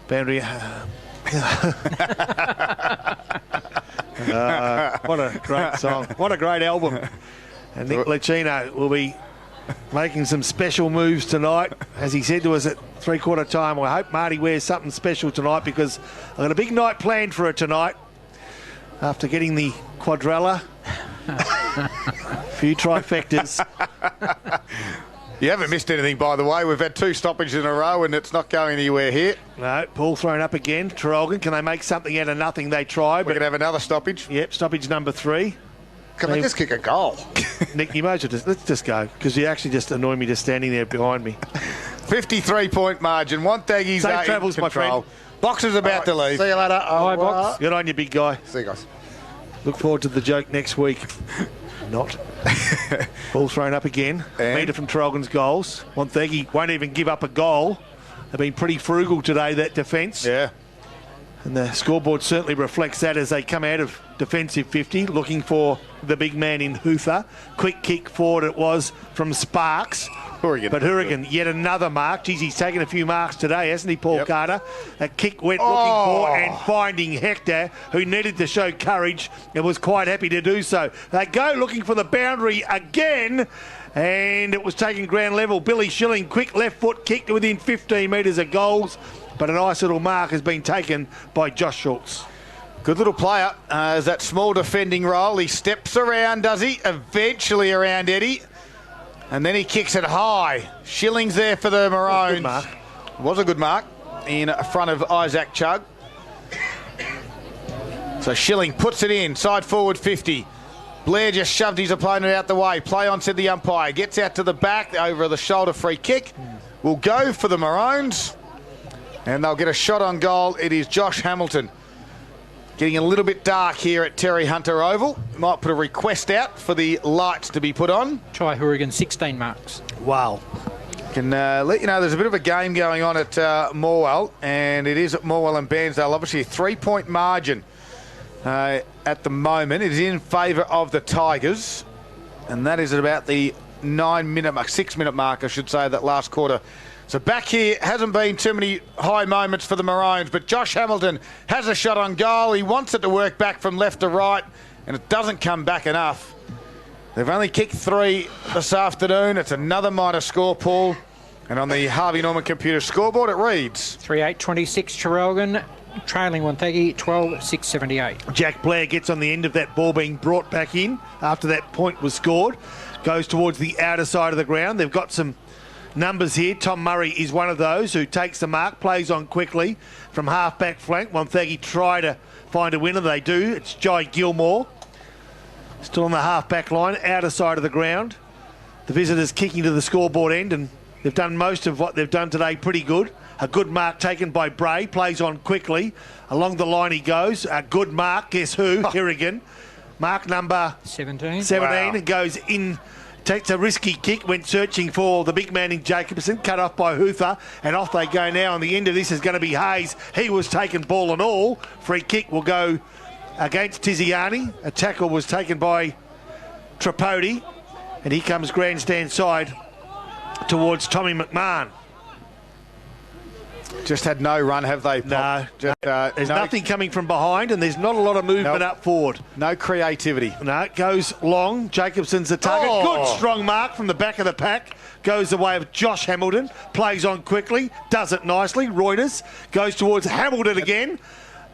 Boundary... what a great song. What a great album. And Nick Lucchino will be making some special moves tonight. As he said to us at three-quarter time, I hope Marty wears something special tonight because I've got a big night planned for her tonight. After getting the quadrella, a few trifectas. You haven't missed anything, by the way. We've had 2 stoppages in a row and it's not going anywhere here. No, ball thrown up again. Traralgon, can they make something out of nothing? They try. We're going to have another stoppage. Yep, stoppage number 3. Can I just kick a goal? Nick, you might as well let's just go, because you actually just annoy me just standing there behind me. 53-point margin. Wonthaggi's Safe travels, my friend. Boxer's about to leave. See you later. Bye, Box. Good on you, big guy. See you guys. Look forward to the joke next week. Not. Ball thrown up again. A metre from Traralgon's goals. Wonthaggi won't even give up a goal. They've been pretty frugal today, that defence. Yeah. And the scoreboard certainly reflects that as they come out of defensive 50, looking for the big man in Huther. Quick kick forward it was from Sparks. Hourigan. But Hourigan, yet another mark. Geez, he's taken a few marks today, hasn't he, Paul Carter? A kick went looking for and finding Hector, who needed to show courage and was quite happy to do so. They go looking for the boundary again, and it was taken ground level. Billy Schilling, quick left foot kick to within 15 metres of goals, but a nice little mark has been taken by Josh Schultz. Good little player. As that small defending role. He steps around, does he? Eventually around Eddie. And then he kicks it high. Schilling's there for the Maroons. Good mark. Was a good mark in front of Isaac Chugg. So Schilling puts it in. Side forward 50. Blair just shoved his opponent out the way. Play on, said the umpire. Gets out to the back. Over the shoulder free kick. Will go for the Maroons. And they'll get a shot on goal. It is Josh Hamilton. Getting a little bit dark here at Terry Hunter Oval. Might put a request out for the lights to be put on. Try Hourigan, 16 marks. Wow. Can let you know there's a bit of a game going on at Morwell, and it is at Morwell and Bairnsdale. Obviously a 3-point margin at the moment. It is in favour of the Tigers, and that is at about the 9-minute mark, 6-minute mark, I should say, that last quarter. So back here, hasn't been too many high moments for the Maroons, but Josh Hamilton has a shot on goal. He wants it to work back from left to right, and it doesn't come back enough. They've only kicked 3 this afternoon. It's another minor score, Paul. And on the Harvey Norman computer scoreboard, it reads 3-8-26 Traralgon, trailing Wonthaggi 12-6-78. Jack Blair gets on the end of that ball being brought back in after that point was scored. Goes towards the outer side of the ground. They've got some numbers here. Tom Murray is one of those who takes the mark, plays on quickly from half-back flank. Wonthaggi try to find a winner. They do. It's Jai Gilmore. Still on the half-back line, outer side of the ground. The visitors kicking to the scoreboard end, and they've done most of what they've done today pretty good. A good mark taken by Bray. Plays on quickly. Along the line he goes. A good mark. Guess who? Hourigan. Mark number 17. Wow. And goes in. Takes a risky kick, went searching for the big man in Jacobson, cut off by Huther, and off they go now. And the end of this is going to be Hayes. He was taken ball and all. Free kick will go against Tiziani. A tackle was taken by Tripodi, and here comes grandstand side towards Tommy McMahon. just had no run, have they? No. Just, there's nothing coming from behind, and there's not a lot of movement up forward. No creativity. No, it goes long. Jacobson's the target. Good strong mark from the back of the pack. Goes the way of Josh Hamilton. Plays on quickly. Does it nicely. Reuters goes towards Hamilton again.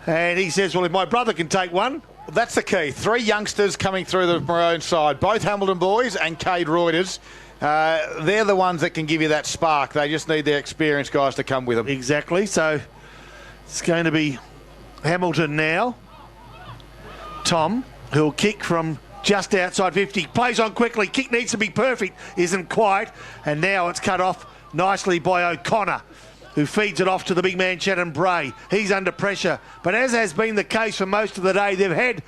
And he says, well, if my brother can take one. That's the key. 3 youngsters coming through the Maroon side. Both Hamilton boys and Cade Reuters. They're the ones that can give you that spark. They just need their experienced guys to come with them. Exactly. So it's going to be Hamilton now. Tom, who'll kick from just outside 50. Plays on quickly. Kick needs to be perfect. Isn't quite. And now it's cut off nicely by O'Connor, who feeds it off to the big man, Shannon Bray. He's under pressure. But as has been the case for most of the day, they've had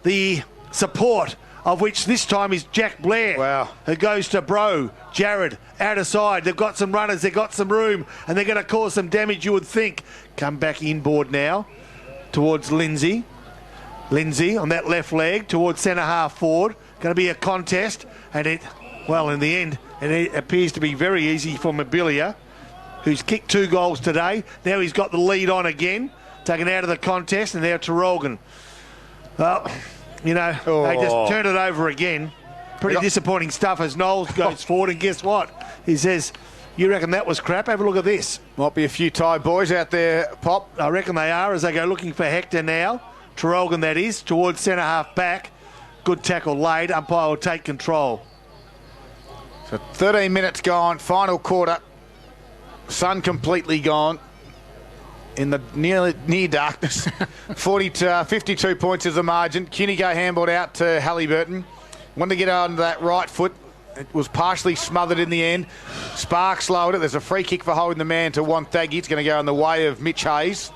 the support, of which this time is Jack Blair. Wow. Who goes to Bro, Jared, outer side. They've got some runners, they've got some room, and they're going to cause some damage, you would think. Come back inboard now towards Lindsay. Lindsay on that left leg towards centre half forward. Going to be a contest, and in the end, and it appears to be very easy for Mobilia, who's kicked 2 goals today. Now he's got the lead on again, taken out of the contest, and now Traralgon. Well, they just turn it over again. Pretty disappointing stuff as Knowles goes forward, and guess what? He says, you reckon that was crap? Have a look at this. Might be a few Thai boys out there, Pop. I reckon they are, as they go looking for Hector now. Traralgon, that is, towards centre half back. Good tackle laid. Umpire will take control. So 13 minutes gone, final quarter. Sun completely gone in the near darkness. 52 points is the margin. Cunigo handballed out to Halliburton. Wanted to get on that right foot. It was partially smothered in the end. Sparks lowered it. There's a free kick for holding the man to Wonthaggi. It's going to go in the way of Mitch Hayes.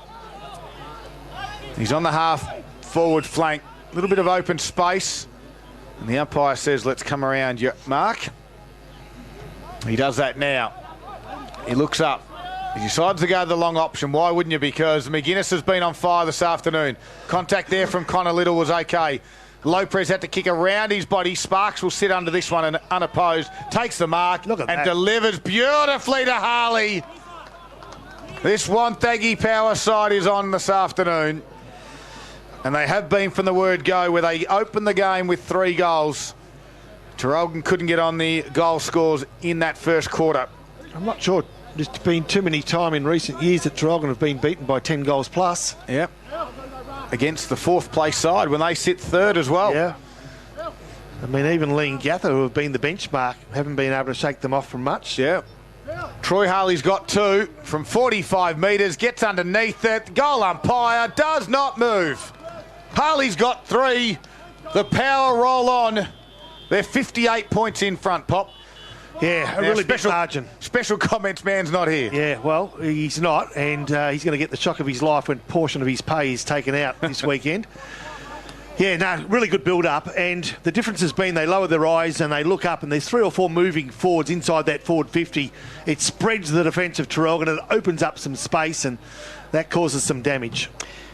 He's on the half forward flank. A little bit of open space. And the umpire says, let's come around you, Mark. He does that now. He looks up. He decides to go the long option. Why wouldn't you? Because McGuinness has been on fire this afternoon. Contact there from Connor Little was okay. Lopez had to kick around his body. Sparks will sit under this one and unopposed. Takes the mark and delivers beautifully to Harley. This Wonthaggi power side is on this afternoon. And they have been from the word go, where they opened the game with 3 goals. Traralgon couldn't get on the goal scores in that first quarter. I'm not sure. There's been too many times in recent years that Traralgon have been beaten by 10 goals plus. Yep. Against the 4th place side when they sit 3rd as well. Yeah. I mean, even Leongatha, who have been the benchmark, haven't been able to shake them off from much. Yeah. Troy Harley's got 2 from 45 metres, gets underneath it. Goal umpire does not move. Harley's got 3. The Power roll on. They're 58 points in front, Pop. Yeah, a really big margin. Special comments man's not here. Yeah, well, he's not, and he's going to get the shock of his life when a portion of his pay is taken out this weekend. Yeah, no, really good build-up, and the difference has been they lower their eyes and they look up, and there's 3 or 4 moving forwards inside that forward 50. It spreads the defence of Traralgon, and it opens up some space, and that causes some damage.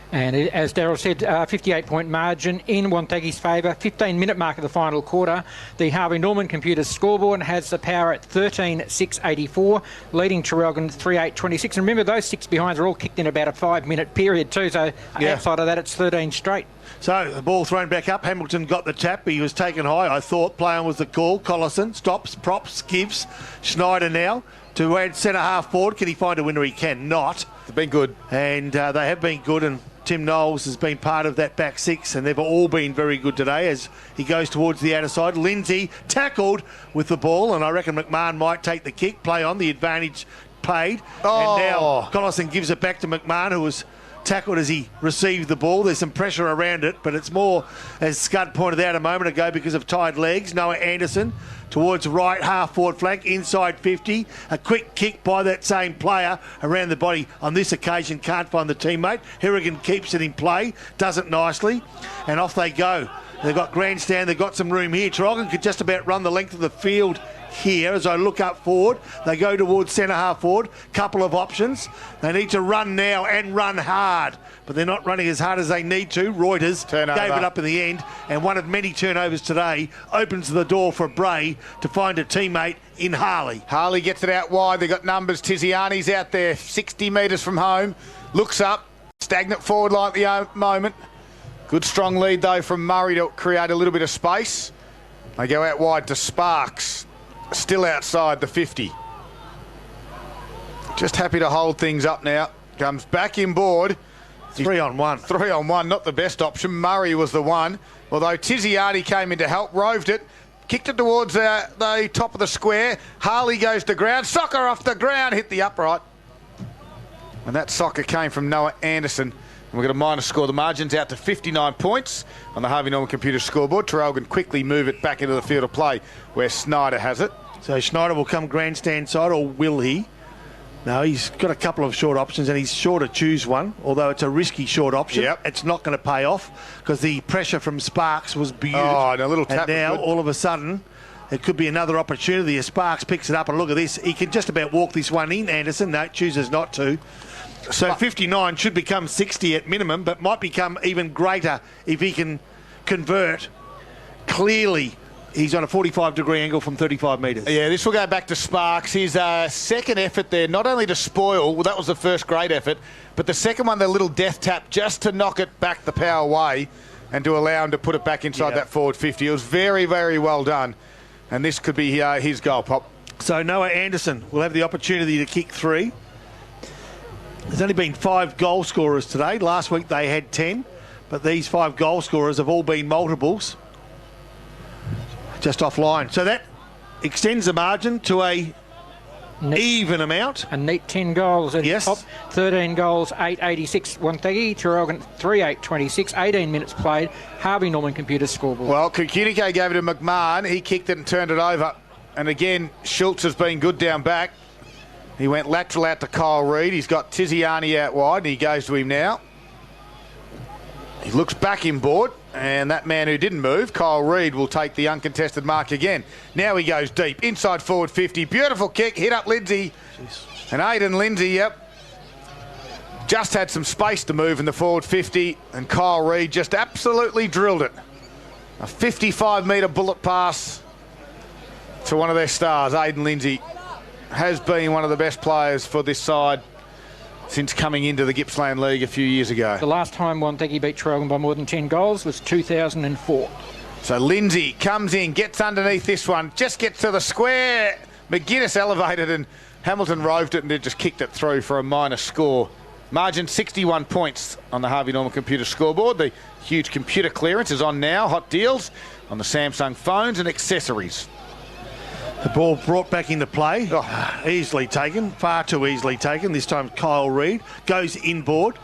And as Daryl said, 58-point margin in Wonthaggi's favour. 15-minute mark of the final quarter. The Harvey Norman Computers scoreboard has the Power at 13,684, leading Traralgon 3,826. And remember, those 6 behinds are all kicked in about a 5-minute period too. So outside of that, it's 13 straight. So the ball thrown back up. Hamilton got the tap. He was taken high. I thought play on was the call. Collison stops, props, gives. Schneider now to add centre half forward. Can he find a winner? He cannot. They've been good. And they have been good, and Tim Knowles has been part of that back 6, and they've all been very good today as he goes towards the outer side. Lindsay tackled with the ball, and I reckon McMahon might take the kick, play on, the advantage paid. And now Collison gives it back to McMahon, who was tackled as he received the ball. There's some pressure around it, but it's more, as Scud pointed out a moment ago, because of tied legs. Noah Anderson towards right half forward flank, inside 50. A quick kick by that same player around the body. On this occasion, can't find the teammate. Harrigan keeps it in play, does it nicely, and off they go. They've got grandstand, they've got some room here. Traralgon could just about run the length of the field here. As I look up forward, they go towards centre half forward. Couple of options. They need to run now and run hard, but they're not running as hard as they need to. Reuters gave it up in the end, and one of many turnovers today opens the door for Bray to find a teammate in Harley. Harley gets it out wide. They've got numbers. Tiziani's out there 60 metres from home. Looks up. Stagnant forward line at the moment. Good strong lead though from Murray to create a little bit of space. They go out wide to Sparks. Still outside the 50. Just happy to hold things up now. Comes back inboard. 3 on 1. 3 on 1, not the best option. Murray was the one. Although Tiziani came in to help, roved it, kicked it towards the top of the square. Harley goes to ground. Soccer off the ground, hit the upright. And that soccer came from Noah Anderson. And we've got a minus score. The margin's out to 59 points on the Harvey Norman Computer scoreboard. Traralgon quickly move it back into the field of play where Snyder has it. So Schneider will come grandstand side, or will he? No, he's got a couple of short options, and he's sure to choose one, although it's a risky short option. Yep. It's not going to pay off because the pressure from Sparks was beautiful. Oh, and a little tap. And now, all of a sudden, it could be another opportunity as Sparks picks it up, and look at this. He can just about walk this one in, Anderson. No, chooses not to. So 59 should become 60 at minimum, but might become even greater if he can convert. Clearly, he's on a 45-degree angle from 35 metres. Yeah, this will go back to Sparks. His second effort there, not only to spoil, well, that was the first great effort, but the second one, the little death tap, just to knock it back the Power way and to allow him to put it back inside that forward 50. It was very, very well done. And this could be his goal, Pop. So Noah Anderson will have the opportunity to kick 3. There's only been 5 goal scorers today. Last week they had 10, but these 5 goal scorers have all been multiples. Just offline. So that extends the margin to a even amount. A neat 10 goals at yes. top. 13 goals, 886 Wonthaggi. Traralgon 3826, 18 minutes played. Harvey Norman Computer scoreboard. Well, Kukunike gave it to McMahon. He kicked it and turned it over. And again, Schultz has been good down back. He went lateral out to Kyle Reid. He's got Tiziani out wide, and he goes to him now. He looks back inboard, and that man who didn't move, Kyle Reid, will take the uncontested mark again. Now he goes deep, inside forward 50. Beautiful kick, hit up Lindsay. Jeez. And Aidan Lindsay, just had some space to move in the forward 50, and Kyle Reid just absolutely drilled it. A 55-metre bullet pass to one of their stars. Aidan Lindsay has been one of the best players for this side since coming into the Gippsland League a few years ago. The last time Wonthaggi beat Traralgon by more than 10 goals was 2004. So Lindsay comes in, gets underneath this one, just gets to the square. McGuinness elevated and Hamilton roved it and then just kicked it through for a minor score. Margin 61 points on the Harvey Norman computer scoreboard. The huge computer clearance is on now. Hot deals on the Samsung phones and accessories. The ball brought back into play. Easily taken. Far too easily taken. This time Kyle Reid goes inboard.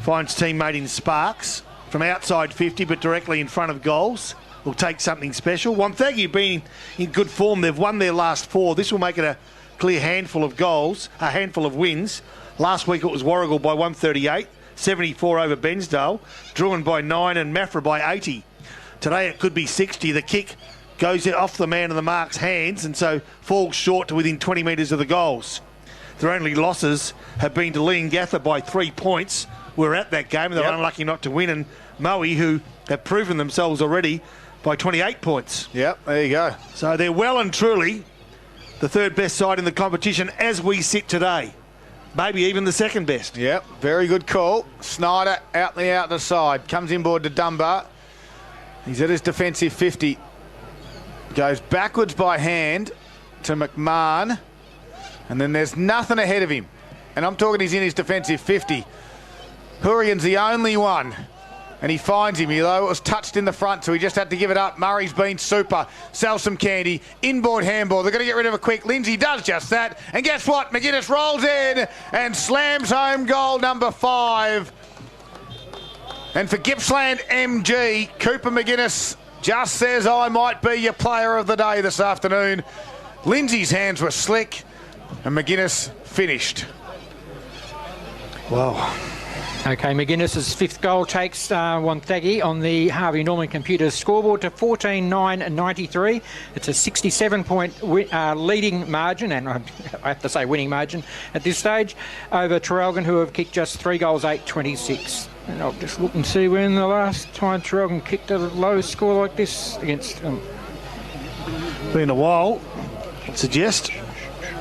Finds teammate in Sparks from outside 50 but directly in front of goals. Will take something special. Wonthaggi been in good form. They've won their last 4. This will make it a clear handful of goals, a handful of wins. Last week it was Warragul by 138, 74 over Bensdale, Druin by 9 and Maffra by 80. Today it could be 60. The kick goes off the man of the mark's hands and so falls short to within 20 metres of the goals. Their only losses have been to Leongatha by 3 points. We're at that game and they're unlucky not to win, and Moe, who have proven themselves already, by 28 points. Yep, there you go. So they're well and truly the third best side in the competition as we sit today. Maybe even the second best. Yep, very good call. Snyder out the side. Comes inboard to Dunbar. He's at his defensive 50. Goes backwards by hand to McMahon. And then there's nothing ahead of him. And I'm talking he's in his defensive 50. Hurian's the only one. And he finds him, though it was touched in the front, so he just had to give it up. Murray's been super. Sell some candy. Inboard handball. They're going to get rid of it quick. Lindsay does just that. And guess what? McGuinness rolls in and slams home goal number 5. And for Gippsland MG, Cooper McGuinness just says, I might be your player of the day this afternoon. Lindsay's hands were slick, and McGuinness finished. Wow. Okay, McGuinness's 5th goal takes Wonthaggi on the Harvey Norman computer scoreboard to 14-9-93. It's a 67-point leading margin, and I have to say winning margin at this stage, over Traralgon, who have kicked just 3 goals, 8-26. And I'll just look and see when the last time Traralgon kicked a low score like this against them. Been a while, I'd suggest.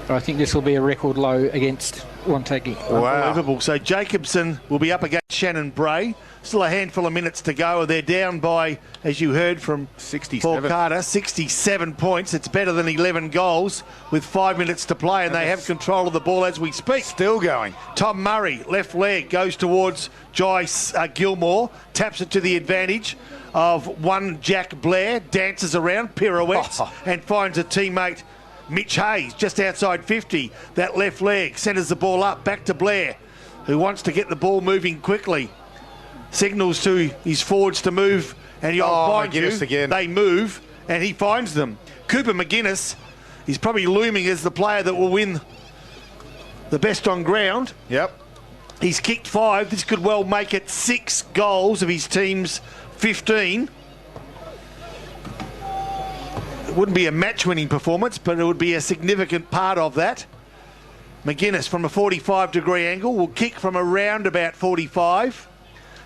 I think this will be a record low against Wonthaggi. Wow. Unbelievable. So Jacobson will be up against Shannon Bray. Still a handful of minutes to go. They're down by, as you heard from 67. Paul Carter, 67 points. It's better than 11 goals with 5 minutes to play, and they have control of the ball as we speak. Still going. Tom Murray, left leg, goes towards Joyce Gilmore, taps it to the advantage of one Jack Blair, dances around, pirouettes, and finds a teammate, Mitch Hayes, just outside 50. That left leg centres the ball up, back to Blair, who wants to get the ball moving quickly. Signals to his forwards to move, and you'll find McGuinness again. They move, and he finds them. Cooper McGuinness is probably looming as the player that will win the best on ground. Yep. He's kicked 5. This could well make it 6 goals of his team's 15. It wouldn't be a match-winning performance, but it would be a significant part of that. McGuinness, from a 45-degree angle, will kick from around about 45.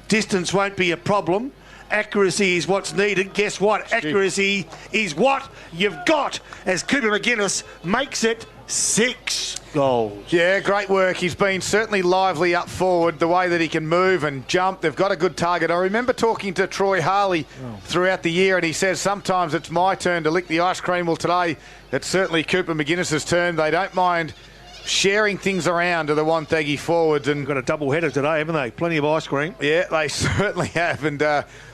Distance won't be a problem. Accuracy is what's needed. Guess what? Accuracy is what you've got, as Cooper McGuinness makes it 6 goals. Yeah, great work. He's been certainly lively up forward, the way that he can move and jump. They've got a good target. I remember talking to Troy Harley throughout the year, and he says sometimes it's my turn to lick the ice cream. Well, today it's certainly Cooper McGuinness's turn. They don't mind sharing things around to the Wonthaggi forwards. And Got a double header today, haven't they? Plenty of ice cream. yeah, they certainly have. And,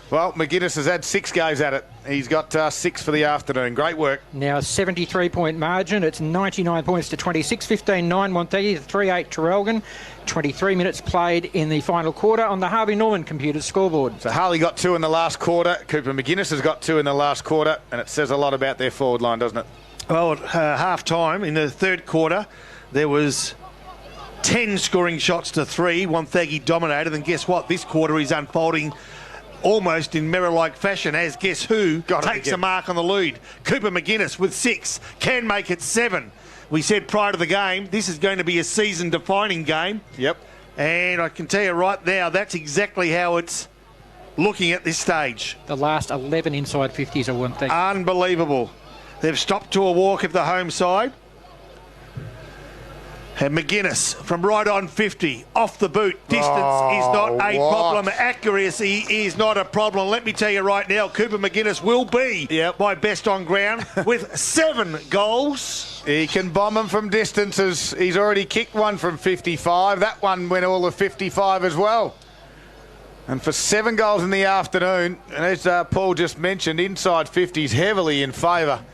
well, McGuinness has had 6 goes at it. He's got 6 for the afternoon. Great work. Now a 73-point margin. It's 99 points to 26. 15-9 Wonthaggi, 3-8 Traralgon. 23 minutes played in the final quarter on the Harvey Norman computer scoreboard. So Harley got 2 in the last quarter. Cooper McGuinness has got 2 in the last quarter. And it says a lot about their forward line, doesn't it? Well, at half-time in the third quarter, there was 10 scoring shots to 3. Wonthaggi dominated. And guess what? This quarter is unfolding almost in mirror-like fashion, as guess who takes a mark on the lead. Cooper McGuinness with 6 can make it 7. We said prior to the game, this is going to be a season-defining game. Yep. And I can tell you right now, that's exactly how it's looking at this stage. The last 11 inside 50s are Wonthaggi. Unbelievable. They've stopped to a walk of the home side. And McGuinness from right on 50, off the boot. Distance is not a problem. Accuracy is not a problem. Let me tell you right now, Cooper McGuinness will be my best on ground with 7 goals. He can bomb them from distances. He's already kicked one from 55. That one went all of 55 as well. And for 7 goals in the afternoon, and as Paul just mentioned, inside 50s heavily in favour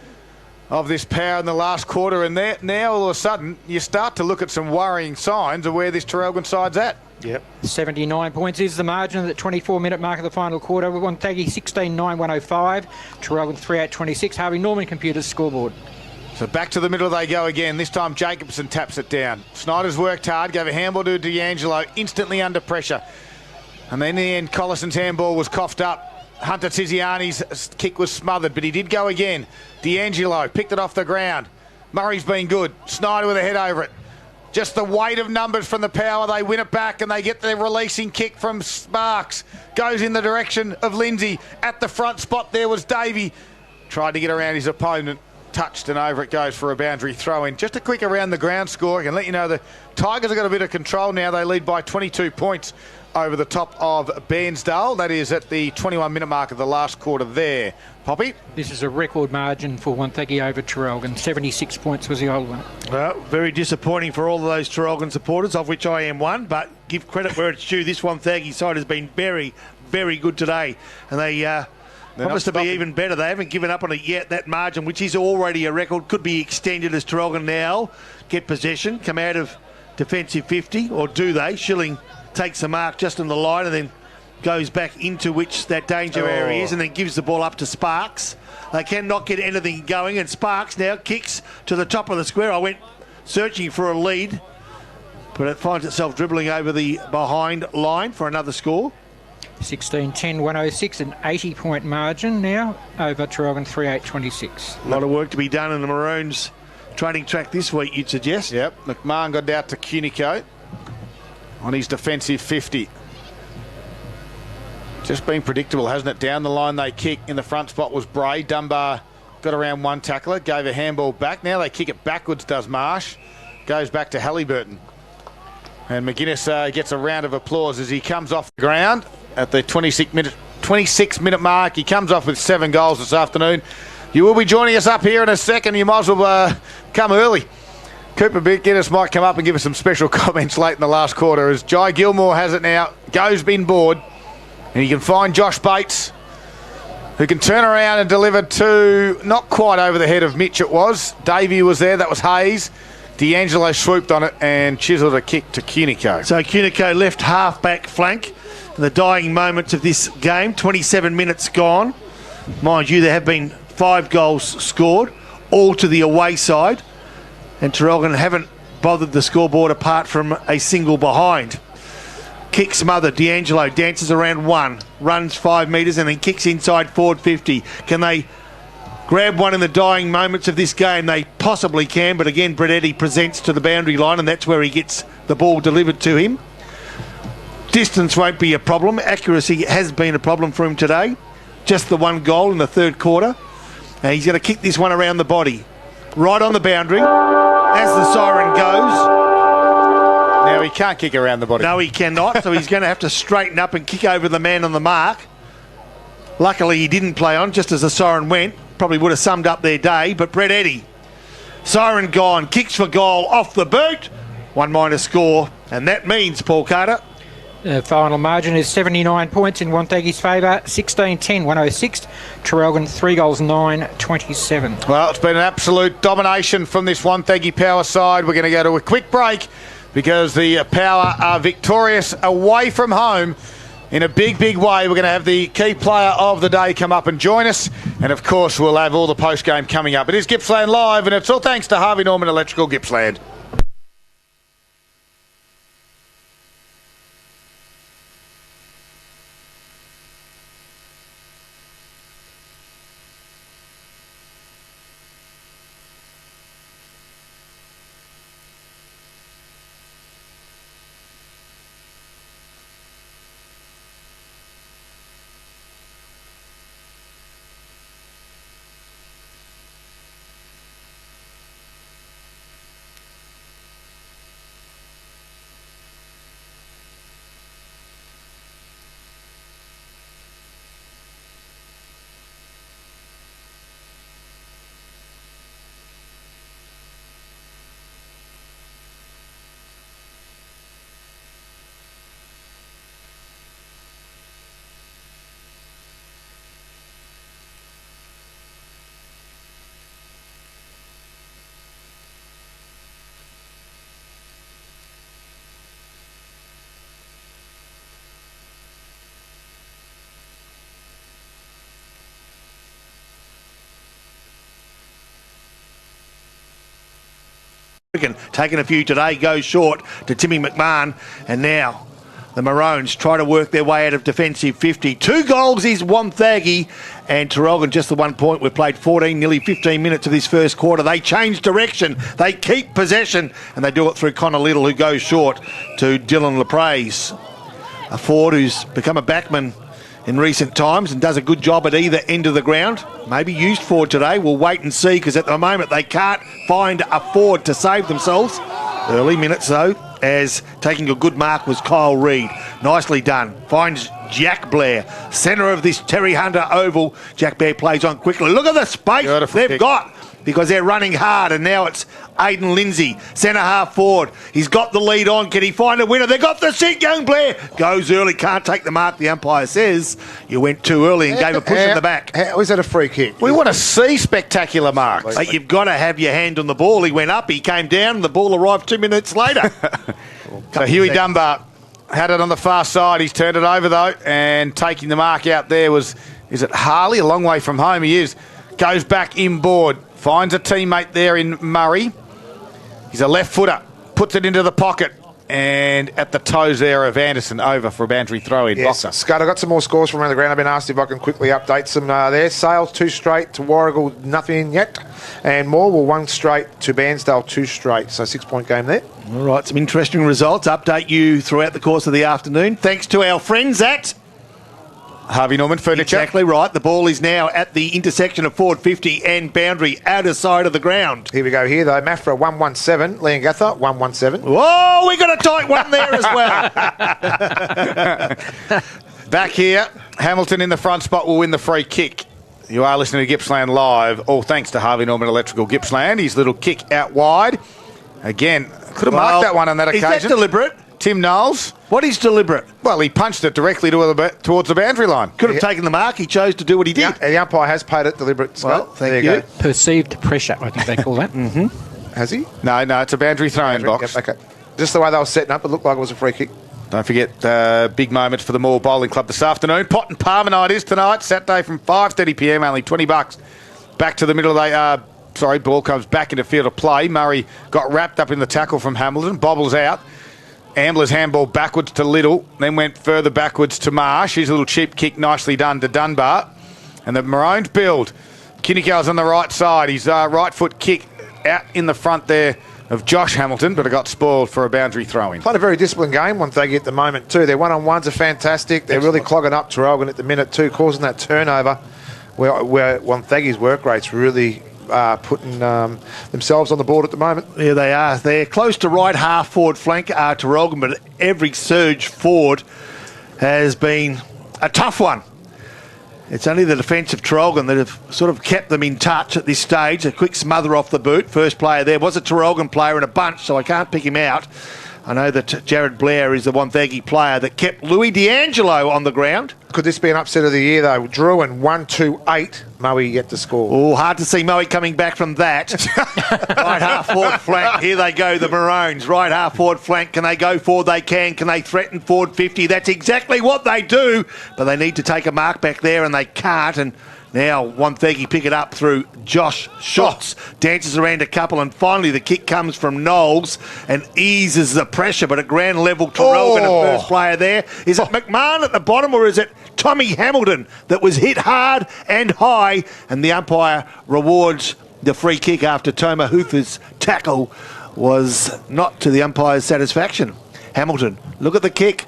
of this Power in the last quarter. And now all of a sudden you start to look at some worrying signs of where this Traralgon side's at. Yep. 79 points is the margin at the 24-minute mark of the final quarter. Wonthaggi 16-9-105, Traralgon 3-8-26. Harvey Norman Computers scoreboard. So back to the middle they go again. This time Jacobson taps it down. Snyder's worked hard, gave a handball to D'Angelo, instantly under pressure. And then in the end, Collison's handball was coughed up. Hunter Tiziani's kick was smothered, but he did go again. D'Angelo picked it off the ground. Murray's been good. Snyder with a head over it. Just the weight of numbers from the Power. They win it back and they get the releasing kick from Sparks. Goes in the direction of Lindsay. At the front spot there was Davey. Tried to get around his opponent. Touched and over it goes for a boundary throw in. Just a quick around the ground score. I can let you know the Tigers have got a bit of control now. They lead by 22 points over the top of Bairnsdale. That is at the 21-minute mark of the last quarter there. Poppy? This is a record margin for Wonthaggi over Traralgon. 76 points was the old one. Well, very disappointing for all of those Traralgon supporters, of which I am one, but give credit where it's due. This Wonthaggi side has been very, very good today. And they promise to be even better. They haven't given up on it yet. That margin, which is already a record, could be extended as Traralgon now get possession, come out of defensive 50, or do they? Schilling takes the mark just on the line and then goes back into which that danger area is and then gives the ball up to Sparks. They cannot get anything going, and Sparks now kicks to the top of the square. I went searching for a lead, but it finds itself dribbling over the behind line for another score. 16-10-106, an 80-point margin now over Traralgon 3-8-26. A lot of work to be done in the Maroons training track this week, you'd suggest. Yep, McMahon got out to Cunico on his defensive 50. Just been predictable, hasn't it? Down the line they kick. In the front spot was Bray. Dunbar got around one tackler, gave a handball back. Now they kick it backwards, does Marsh. Goes back to Halliburton. And McGuinness gets a round of applause as he comes off the ground at the 26-minute mark. He comes off with 7 goals this afternoon. You will be joining us up here in a second. You might as well come early. Cooper McGuinness might come up and give us some special comments late in the last quarter as Jai Gilmore has it now, goes inboard, and you can find Josh Bates, who can turn around and deliver to, not quite over the head of Mitch it was. Davey was there, that was Hayes. D'Angelo swooped on it and chiseled a kick to Cunico. So Cunico left half-back flank in the dying moments of this game. 27 minutes gone. Mind you, there have been 5 goals scored, all to the away side. And Traralgon haven't bothered the scoreboard apart from a single behind. Kick smothered. D'Angelo dances around 1, runs 5 metres and then kicks inside forward 50. Can they grab one in the dying moments of this game? They possibly can, but again, Brett Eddy presents to the boundary line and that's where he gets the ball delivered to him. Distance won't be a problem. Accuracy has been a problem for him today. Just the 1 goal in the third quarter. And he's going to kick this one around the body. Right on the boundary as the siren goes. Now he can't kick around the body. No, he cannot, so he's going to have to straighten up and kick over the man on the mark. Luckily, he didn't play on just as the siren went. Probably would have summed up their day, but Brett Eddy, siren gone, kicks for goal off the boot. 1 score, and that means, Paul Carter, the final margin is 79 points in Wonthaggi's favour, 16-10-106. Traralgon 3 goals, 9-27. Well, it's been an absolute domination from this Wonthaggi Power side. We're going to go to a quick break because the Power are victorious away from home in a big, big way. We're going to have the key player of the day come up and join us. And, of course, we'll have all the post-game coming up. It is Gippsland Live, and it's all thanks to Harvey Norman Electrical Gippsland. significant. Taking a few today, goes short to Timmy McMahon. And now the Maroons try to work their way out of defensive 50. 2 goals is Wonthaggi, and Traralgon just the 1 point. We've played 14, nearly 15 minutes of this first quarter. They change direction. They keep possession, and they do it through Connor Little, who goes short to Dylan LaPraise. A forward who's become a backman in recent times and does a good job at either end of the ground. Maybe used forward today. We'll wait and see, because at the moment they can't find a forward to save themselves. Early minutes though, as taking a good mark was Kyle Reid. Nicely done. Finds Jack Blair, centre of this Terry Hunter oval. Jack Blair plays on quickly. Look at the space they've got, because they're running hard, and now it's Aidan Lindsay, centre half forward. He's got the lead on. Can he find a winner? They've got the seat. Young Blair goes early, can't take the mark. The umpire says you went too early and gave a push in the back. How is that a free kick? We want to see spectacular marks. But you've got to have your hand on the ball. He went up, he came down, and the ball arrived 2 minutes later. So Huey Dunbar had it on the far side. He's turned it over though, and taking the mark out there was, is it Harley? A long way from home he is. Goes back inboard, finds a teammate there in Murray. He's a left footer, puts it into the pocket, and at the toes there of Anderson, over for a boundary throw in. Yes, Scott, I got some more scores from around the ground. I've been asked if I can quickly update some there. Sales 2 straight to Warrigal, nothing yet. And Morwell 1 straight to Bairnsdale, 2 straight. So 6-point game there. All right, some interesting results. Update you throughout the course of the afternoon. Thanks to our friends at Harvey Norman Furniture. Exactly right. The ball is now at the intersection of forward 50 and boundary, outer side of the ground. Here we go here, though. Mafra 117. Leongatha 117. Whoa, we got a tight one there as well. Back here, Hamilton in the front spot will win the free kick. You are listening to Gippsland Live, all thanks to Harvey Norman Electrical Gippsland. His little kick out wide. Again, could have marked that one on that occasion. Is that deliberate? Tim Knowles. What is deliberate? Well, he punched it directly towards the boundary line. Could have taken the mark. He chose to do what he did. The umpire has paid it deliberate, Scott. Well, thank you. Perceived pressure, I think they call that. Has he? No, it's a boundary throwing box. Yep, okay. Just the way they were setting up, it looked like it was a free kick. Don't forget big moments for the Moore Bowling Club this afternoon. Pot and Palmer night is tonight, Saturday from 5:30 p.m, only $20. Back to the middle of the... ball comes back into field of play. Murray got wrapped up in the tackle from Hamilton, bobbles out. Ambler's handball backwards to Little, then went further backwards to Marsh. His little cheap kick nicely done to Dunbar. And the Maroons build. Kinnickell's on the right side. His right foot kick out in the front there of Josh Hamilton, but it got spoiled for a boundary throw-in. Played a very disciplined game, Wonthaggi at the moment too. Their one-on-ones are fantastic. They're really clogging up Traralgon at the minute too, causing that turnover where Wonthaggi's work rate's really... putting themselves on the board at the moment. Yeah, they are. They're close to right half forward flank Traralgon, but every surge forward has been a tough one. It's only the defence of Traralgon that have sort of kept them in touch at this stage. A quick smother off the boot. First player there was a Traralgon player in a bunch, so I can't pick him out. I know that Jared Blair is the Wonthaggi player that kept Louis D'Angelo on the ground. Could this be an upset of the year, though? Druin 1-2-8. Moe yet to score. Oh, hard to see Moe coming back from that. Right half forward flank. Here they go, the Maroons. Right half forward flank. Can they go forward? They can. Can they threaten forward 50? That's exactly what they do. But they need to take a mark back there, and they can't. And now Wonthaggi pick it up through Josh Schultz. Dances around a couple, and finally the kick comes from Knowles and eases the pressure. But at ground level, Traralgon, a first player there. Is it McMahon at the bottom, or is it Tommy Hamilton that was hit hard and high? And the umpire rewards the free kick after Toma Hutha's tackle was not to the umpire's satisfaction. Hamilton, look at the kick.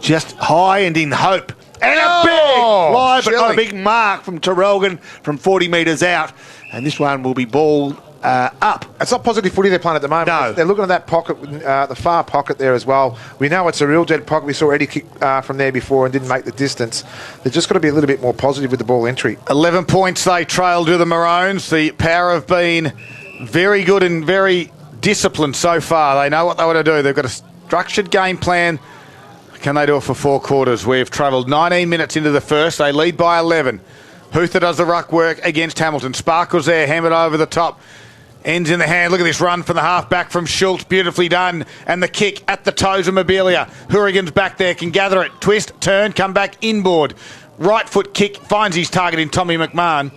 Just high and in hope. And a big fly, but not a big mark from Traralgon from 40 metres out. And this one will be balled up. It's not positive footy they're playing at the moment. No. They're looking at that pocket, the far pocket there as well. We know it's a real dead pocket. We saw Eddie kick from there before and didn't make the distance. They've just got to be a little bit more positive with the ball entry. 11 points they trail to the Maroons. The Power have been very good and very disciplined so far. They know what they want to do. They've got a structured game plan. Can they do it for 4 quarters? We've travelled 19 minutes into the first. They lead by 11. Hutha does the ruck work against Hamilton. Sparkles there, hammered over the top. Ends in the hand. Look at this run from the half-back from Schultz. Beautifully done. And the kick at the toes of Mobilia. Hourigan's back there, can gather it. Twist, turn, come back inboard. Right foot kick, finds his target in Tommy McMahon.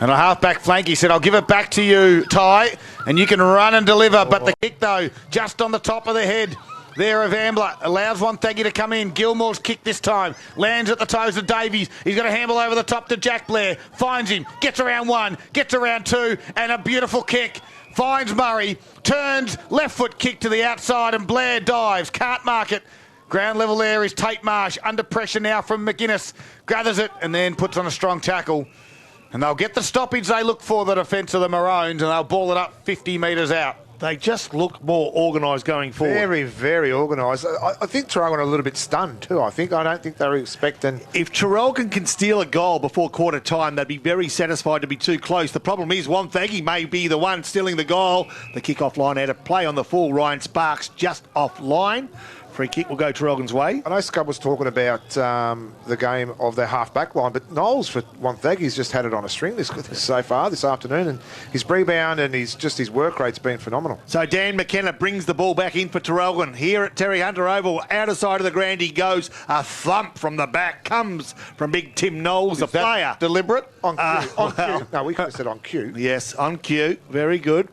And a half-back flank, he said, I'll give it back to you, Ty, and you can run and deliver. But the kick, though, just on the top of the head there of Ambler, allows Wonthaggi to come in. Gilmore's kick this time, lands at the toes of Davies. He's got a handle over the top to Jack Blair, finds him, gets around one, gets around two, and a beautiful kick. Finds Murray, turns, left foot kick to the outside, and Blair dives. Can't mark it. Ground level there is Tate Marsh, under pressure now from McGuinness. Gathers it and then puts on a strong tackle. And they'll get the stoppage they look for, the defence of the Maroons, and they'll ball it up 50 metres out. They just look more organised going forward. Very, very organised. I think Traralgon are a little bit stunned too, I don't think they were expecting... If Traralgon can steal a goal before quarter time, they'd be very satisfied to be too close. The problem is Wonthaggi may be the one stealing the goal. The kick-off line out of play on the full. Ryan Sparks just offline. Free kick will go Traralgon's way. I know Scub was talking about the game of their half-back line, but Knowles for Wonthaggi's just had it on a string so far this afternoon, and his rebound and his work rate's been phenomenal. So Dan McKenna brings the ball back in for Traralgon. Here at Terry Hunter Oval, outer side of the ground he goes. A thump from the back comes from big Tim Knowles, a player. Deliberate? On cue. On cue. No, we could have said on cue. Yes, on cue. Very good.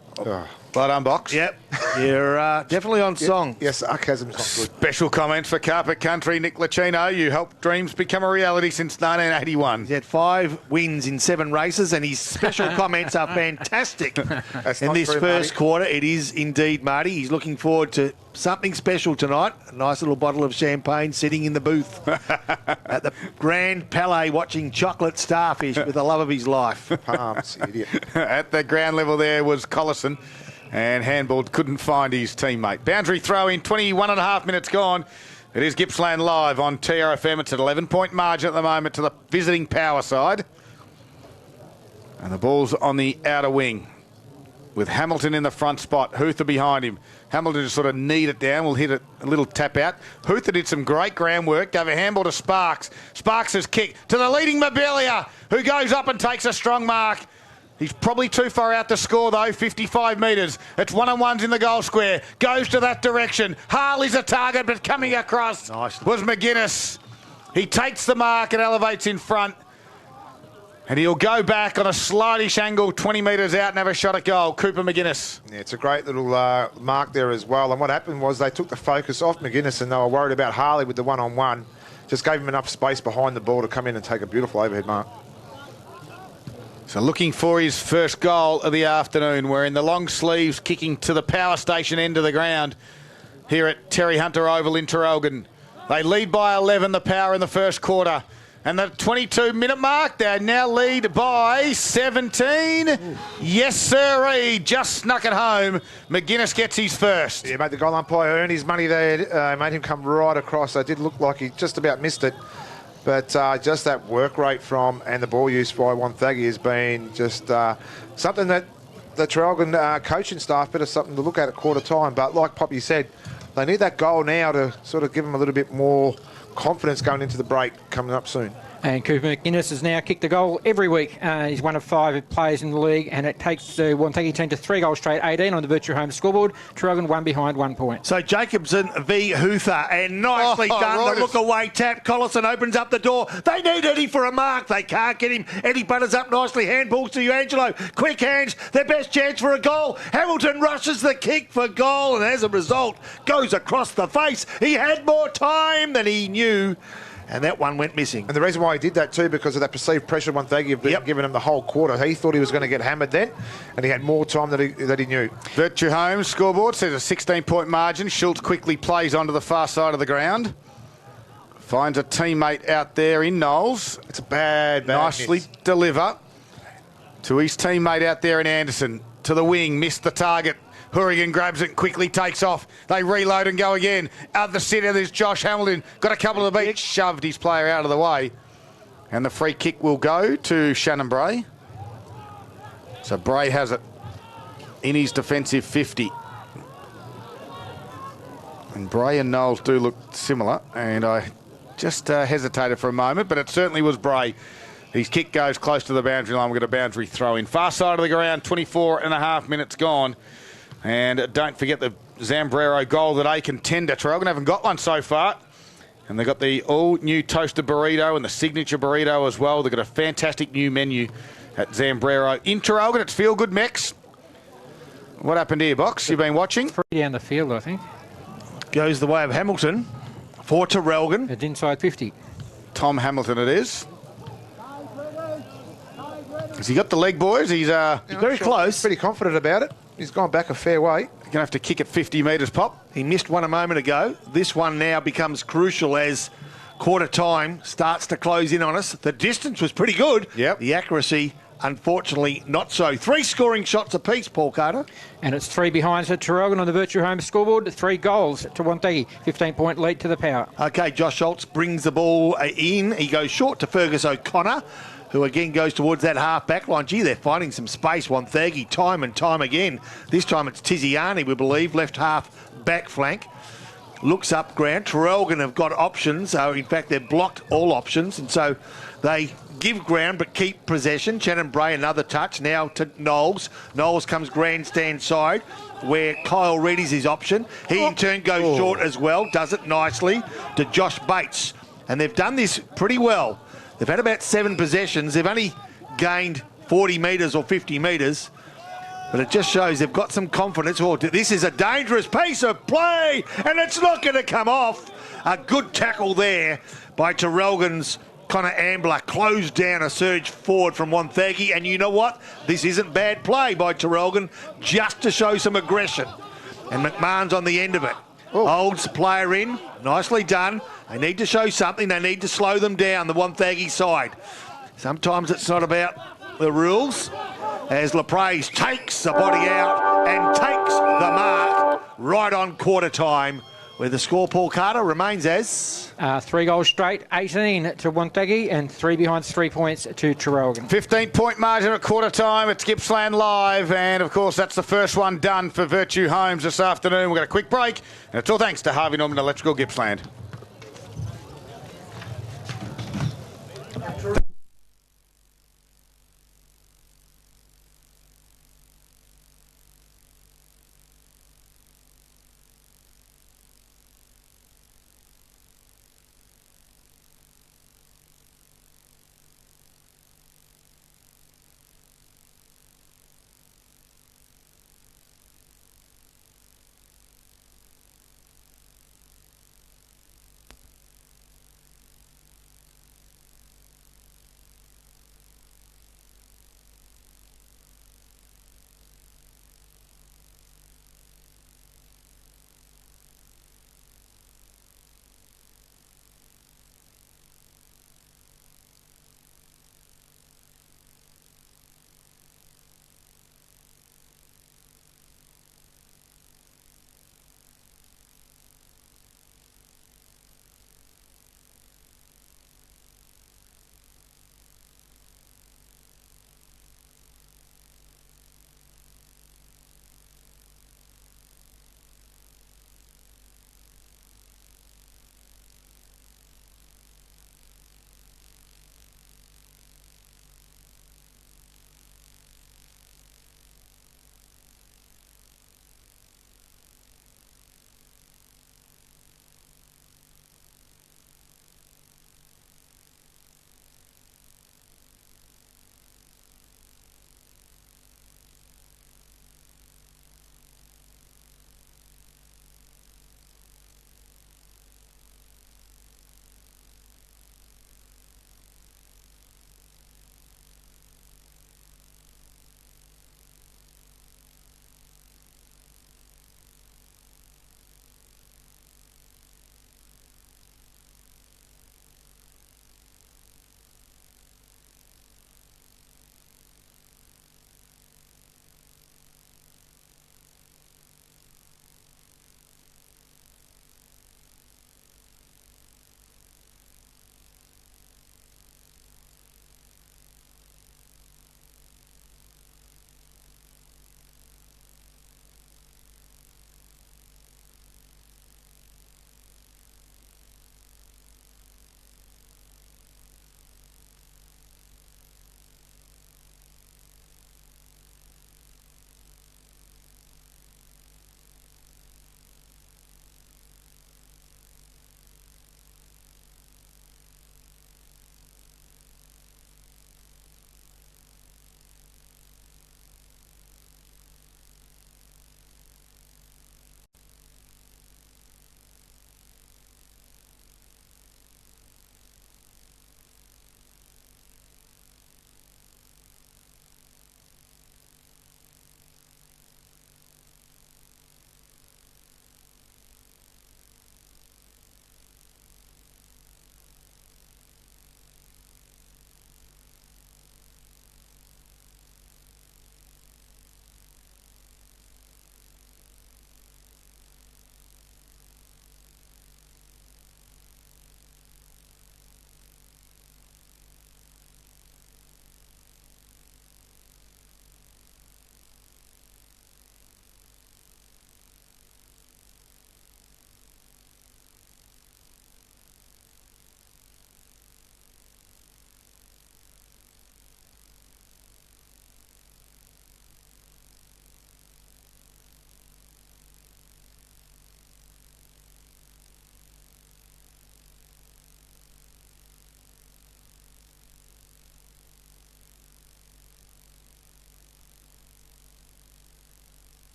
Blood unbox. Yep. You're definitely on song. Yes, sarcasm's not good. Special comments for Carpet Country. Nick Lucchino, you helped dreams become a reality since 1981. He's had 5 wins in 7 races, and his special comments are fantastic in this first quarter. It is indeed, Marty. He's looking forward to something special tonight. A nice little bottle of champagne sitting in the booth at the Grand Palais watching chocolate starfish with the love of his life. Palms, idiot. At the ground level there was Collison, and handball couldn't find his teammate. Boundary throw in, 21.5 minutes gone. It is Gippsland Live on TRFM. It's at 11-point margin at the moment to the visiting power side. And the ball's on the outer wing with Hamilton in the front spot. Huther behind him. Hamilton just sort of kneed it down. We'll hit it a little tap out. Huther did some great groundwork. Gave a handball to Sparks. Sparks' kick to the leading Mobilia, who goes up and takes a strong mark. He's probably too far out to score, though. 55 metres. It's one-on-ones in the goal square. Goes to that direction. Harley's a target, but coming across was McGuinness. He takes the mark and elevates in front. And he'll go back on a slightish angle 20 metres out and have a shot at goal. Cooper McGuinness. Yeah, it's a great little mark there as well. And what happened was they took the focus off McGuinness and they were worried about Harley with the one-on-one. Just gave him enough space behind the ball to come in and take a beautiful overhead mark. So looking for his first goal of the afternoon. We're in the long sleeves, kicking to the power station end of the ground here at Terry Hunter Oval in Traralgon. They lead by 11, the Power, in the first quarter. And the 22-minute mark, they now lead by 17. Ooh. Yes, sirree. Just snuck it home. McGuinness gets his first. Yeah, made the goal umpire earn his money there. Made him come right across. It did look like he just about missed it. But just that work rate from and the ball use by Wonthaggi has been just something that the Traralgon coaching staff better something to look at quarter time. But like Poppy said, they need that goal now to sort of give them a little bit more confidence going into the break coming up soon. And Cooper McGuinness has now kicked a goal every week. He's one of 5 players in the league, and it takes the Wonthaggi team to 3 goals straight, 18 on the Virtue Home scoreboard. Traralgon 1 behind, 1 point. So Jacobson v. Huther, and nicely done. Right. The look-away tap. Collison opens up the door. They need Eddie for a mark. They can't get him. Eddie butters up nicely. Handballs to Angelo. Quick hands. Their best chance for a goal. Hamilton rushes the kick for goal, and as a result, goes across the face. He had more time than he knew. And that one went missing. And the reason why he did that too, because of that perceived pressure Wonthaggi have given him the whole quarter. He thought he was going to get hammered then, and he had more time that he knew. Virtue Home scoreboard says a 16-point margin. Schultz quickly plays onto the far side of the ground. Finds a teammate out there in Knowles. It's a bad nicely miss. Deliver to his teammate out there in Anderson. To the wing, missed the target. Hourigan grabs it, quickly takes off. They reload and go again. Out the centre, there's Josh Hamilton. Got a couple of the beat, shoved his player out of the way. And the free kick will go to Shannon Bray. So Bray has it in his defensive 50. And Bray and Knowles do look similar. And I just hesitated for a moment, but it certainly was Bray. His kick goes close to the boundary line. We've got a boundary throw in. Far side of the ground, 24.5 minutes gone. And don't forget the Zambrero goal that A contender. Traralgon haven't got one so far. And they've got the all-new toasted burrito and the signature burrito as well. They've got a fantastic new menu at Zambrero in Traralgon. It's Feel Good Mex. What happened here, Box? You've been watching? 3 down the field, I think. Goes the way of Hamilton for Traralgon. It's inside 50. Tom Hamilton it is. Has he got the leg, boys? He's very close. Pretty confident about it. He's gone back a fair way. Going to have to kick it 50 metres, Pop. He missed one a moment ago. This one now becomes crucial as quarter time starts to close in on us. The distance was pretty good. Yep. The accuracy, unfortunately, not so. 3 scoring shots apiece, Paul Carter. And it's 3 behinds at Traralgon on the Virtue Home scoreboard. 3 goals to Wonthaggi. 15-point lead to the Power. Okay, Josh Schultz brings the ball in. He goes short to Fergus O'Connor, who again goes towards that half-back line. Gee, they're finding some space, Wonthaggi, time and time again. This time it's Tiziani, we believe, left half back flank. Looks up Grant. Traralgon have got options. In fact, they've blocked all options, and so they give ground but keep possession. Shannon Bray, another touch. Now to Knowles. Knowles comes grandstand side, where Kyle Reid is his option. He in turn goes short as well. Does it nicely to Josh Bates. And they've done this pretty well. They've had about 7 possessions. They've only gained 40 metres or 50 metres. But it just shows they've got some confidence. Oh, this is a dangerous piece of play, and it's not going to come off. A good tackle there by Traralgon's Connor Ambler. Closed down a surge forward from Wonthaggi. And you know what? This isn't bad play by Traralgon, just to show some aggression. And McMahon's on the end of it. Holds player in. Nicely done. They need to show something. They need to slow them down, the Wonthaggi side. Sometimes it's not about the rules. As Lapres takes the body out and takes the mark right on quarter time, where the score, Paul Carter, remains as 3 goals straight, 18 to Wonthaggi, and 3 behinds, 3 points to Traralgon. 15-point margin at quarter time. It's Gippsland Live, and of course that's the first one done for Virtue Homes this afternoon. We've got a quick break, and it's all thanks to Harvey Norman Electrical Gippsland.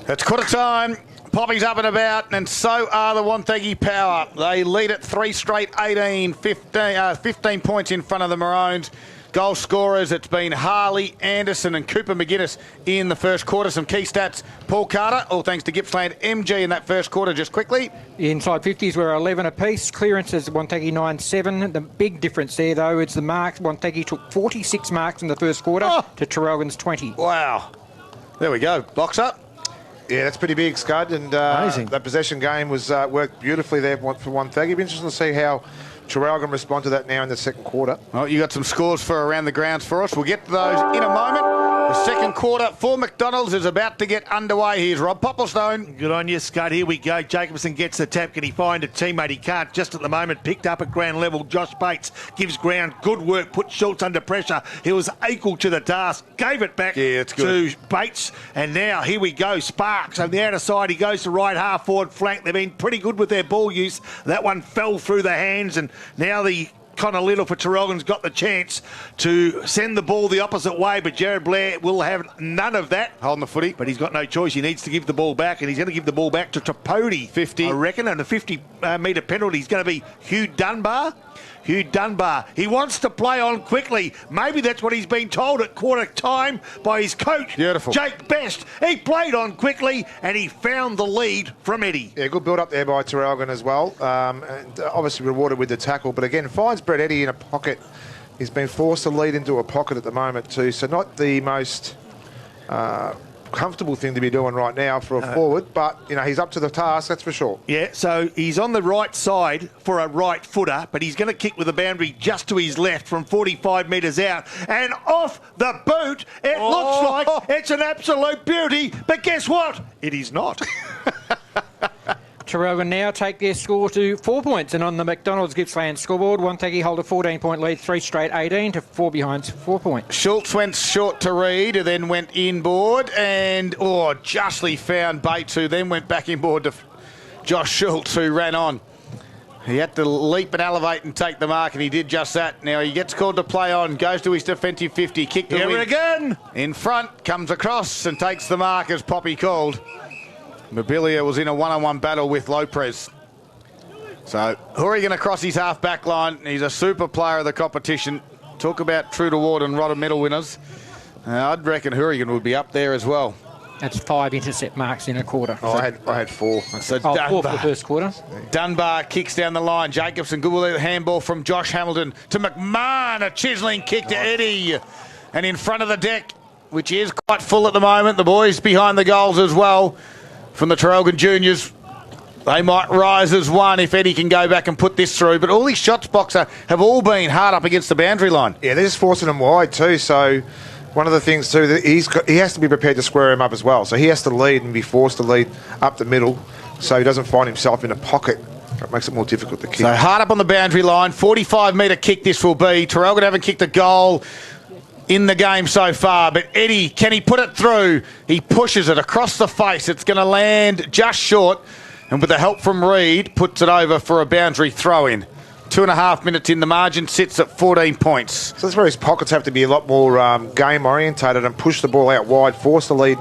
It's quarter time. Poppy's up and about, and so are the Wonthaggi Power. They lead at 3 straight, 15 points in front of the Maroons. Goal scorers, it's been Harley, Anderson and Cooper McGuinness in the first quarter. Some key stats, Paul Carter, all thanks to Gippsland MG in that first quarter, just quickly. The inside 50s were 11 apiece. Clearances, Wonthaggi 9-7. The big difference there, though, is the marks. Wonthaggi took 46 marks in the first quarter to Traralgon's 20. Wow. There we go. Box up. Yeah, that's pretty big, Scud. And that possession game was worked beautifully there for Wonthaggi. It'll be interesting to see how Traralgon respond to that now in the second quarter. Well, you got some scores for around the grounds for us. We'll get to those in a moment. The second quarter for McDonald's is about to get underway. Here's Rob Popplestone. Good on you, Scud. Here we go. Jacobson gets the tap. Can he find a teammate? He can't. Just at the moment, picked up at ground level. Josh Bates gives ground. Good work. Put Schultz under pressure. He was equal to the task. Gave it back to Bates. And now, here we go. Sparks on the outer side. He goes to right half forward flank. They've been pretty good with their ball use. That one fell through the hands. And now the Connor Little for Traralgon's got the chance to send the ball the opposite way, but Jared Blair will have none of that. Holding the footy. But he's got no choice. He needs to give the ball back, and he's going to give the ball back to Tripodi. 50. I reckon, and the 50-metre penalty is going to be Hugh Dunbar. Hugh Dunbar. He wants to play on quickly. Maybe that's what he's been told at quarter time by his coach, Beautiful. Jake Best. He played on quickly, and he found the lead from Eddie. Yeah, good build-up there by Traralgon as well. And obviously rewarded with the tackle. But again, finds Brett Eddie in a pocket. He's been forced to lead into a pocket at the moment too. So not the most comfortable thing to be doing right now for a forward, but you know he's up to the task, that's for sure. Yeah, so he's on the right side for a right footer, but he's going to kick with the boundary just to his left from 45 metres out, and off the boot. It looks like it's an absolute beauty, but guess what? It is not. Traralgon now take their score to 4 points, and on the McDonald's Gippsland scoreboard, Wonthaggi hold a 14-point lead, 3 straight 18 to 4 behind 4 points. Schultz went short to Reed, who then went inboard, and justly found Bates, who then went back inboard to Josh Schultz, who ran on. He had to leap and elevate and take the mark, and he did just that. Now he gets called to play on, goes to his defensive 50, kick the win. Again. In front, comes across and takes the mark as Poppy called. Mobilia was in a one-on-one battle with Lopez. So Hourigan across his half-back line. He's a super player of the competition. Talk about True to Ward and Rodder medal winners. I'd reckon Hourigan would be up there as well. That's 5 intercept marks in a quarter. I had 4. So 4 for the first quarter. Dunbar kicks down the line. Jacobson, good with the handball from Josh Hamilton to McMahon. A chiselling kick to Eddie. And in front of the deck, which is quite full at the moment. The boys behind the goals as well. From the Traralgon Juniors, they might rise as one if Eddie can go back and put this through. But all these shots, Boxer, have all been hard up against the boundary line. Yeah, they're just forcing them wide too. So one of the things too, that he has to be prepared to square him up as well. So he has to lead and be forced to lead up the middle so he doesn't find himself in a pocket. That makes it more difficult to kick. So hard up on the boundary line, 45-metre kick this will be. Traralgon haven't kicked a goal in the game so far, but Eddie, can he put it through? He pushes it across the face. It's going to land just short, and with the help from Reed, puts it over for a boundary throw-in. 2.5 minutes in, the margin sits at 14 points. So that's where his pockets have to be a lot more game-orientated and push the ball out wide, force the lead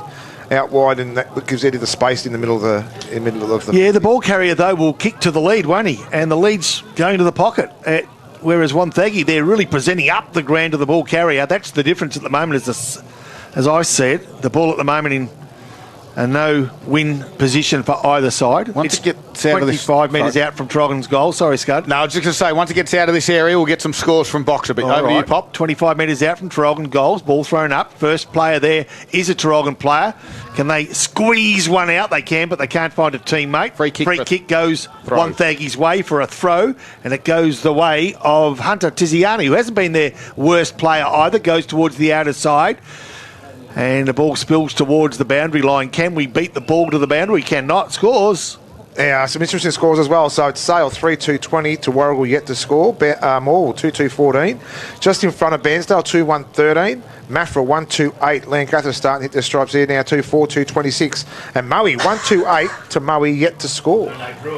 out wide, and that gives Eddie the space in the middle of the... Yeah, the ball carrier, though, will kick to the lead, won't he? And the lead's going to the pocket. Whereas Wonthaggi, they're really presenting up the ground to the ball carrier. That's the difference at the moment, as I said. The ball at the moment in a no-win position for either side. Once it gets out of this... 25 metres out from Traralgon's goal. Sorry, Scud. No, I was just going to say, once it gets out of this area, we'll get some scores from Boxer. But over to you, Pop. 25 metres out from Traralgon goals. Ball thrown up. First player there is a Traralgon player. Can they squeeze one out? They can, but they can't find a teammate. Free kick goes Wonthaggi's way for a throw, and it goes the way of Hunter Tiziani, who hasn't been their worst player either. Goes towards the outer side. And the ball spills towards the boundary line. Can we beat the ball to the boundary? Cannot. Scores. Yeah, some interesting scores as well. So it's Sale 3-2-20 to Warrigal yet to score. Morwell 2-2-14. Just in front of Bairnsdale 2-1-13. Maffra 1-2-8. Lancaster starting to hit their stripes here now 2-4-2-26. And Moe 1-2-8 to Moe yet to score.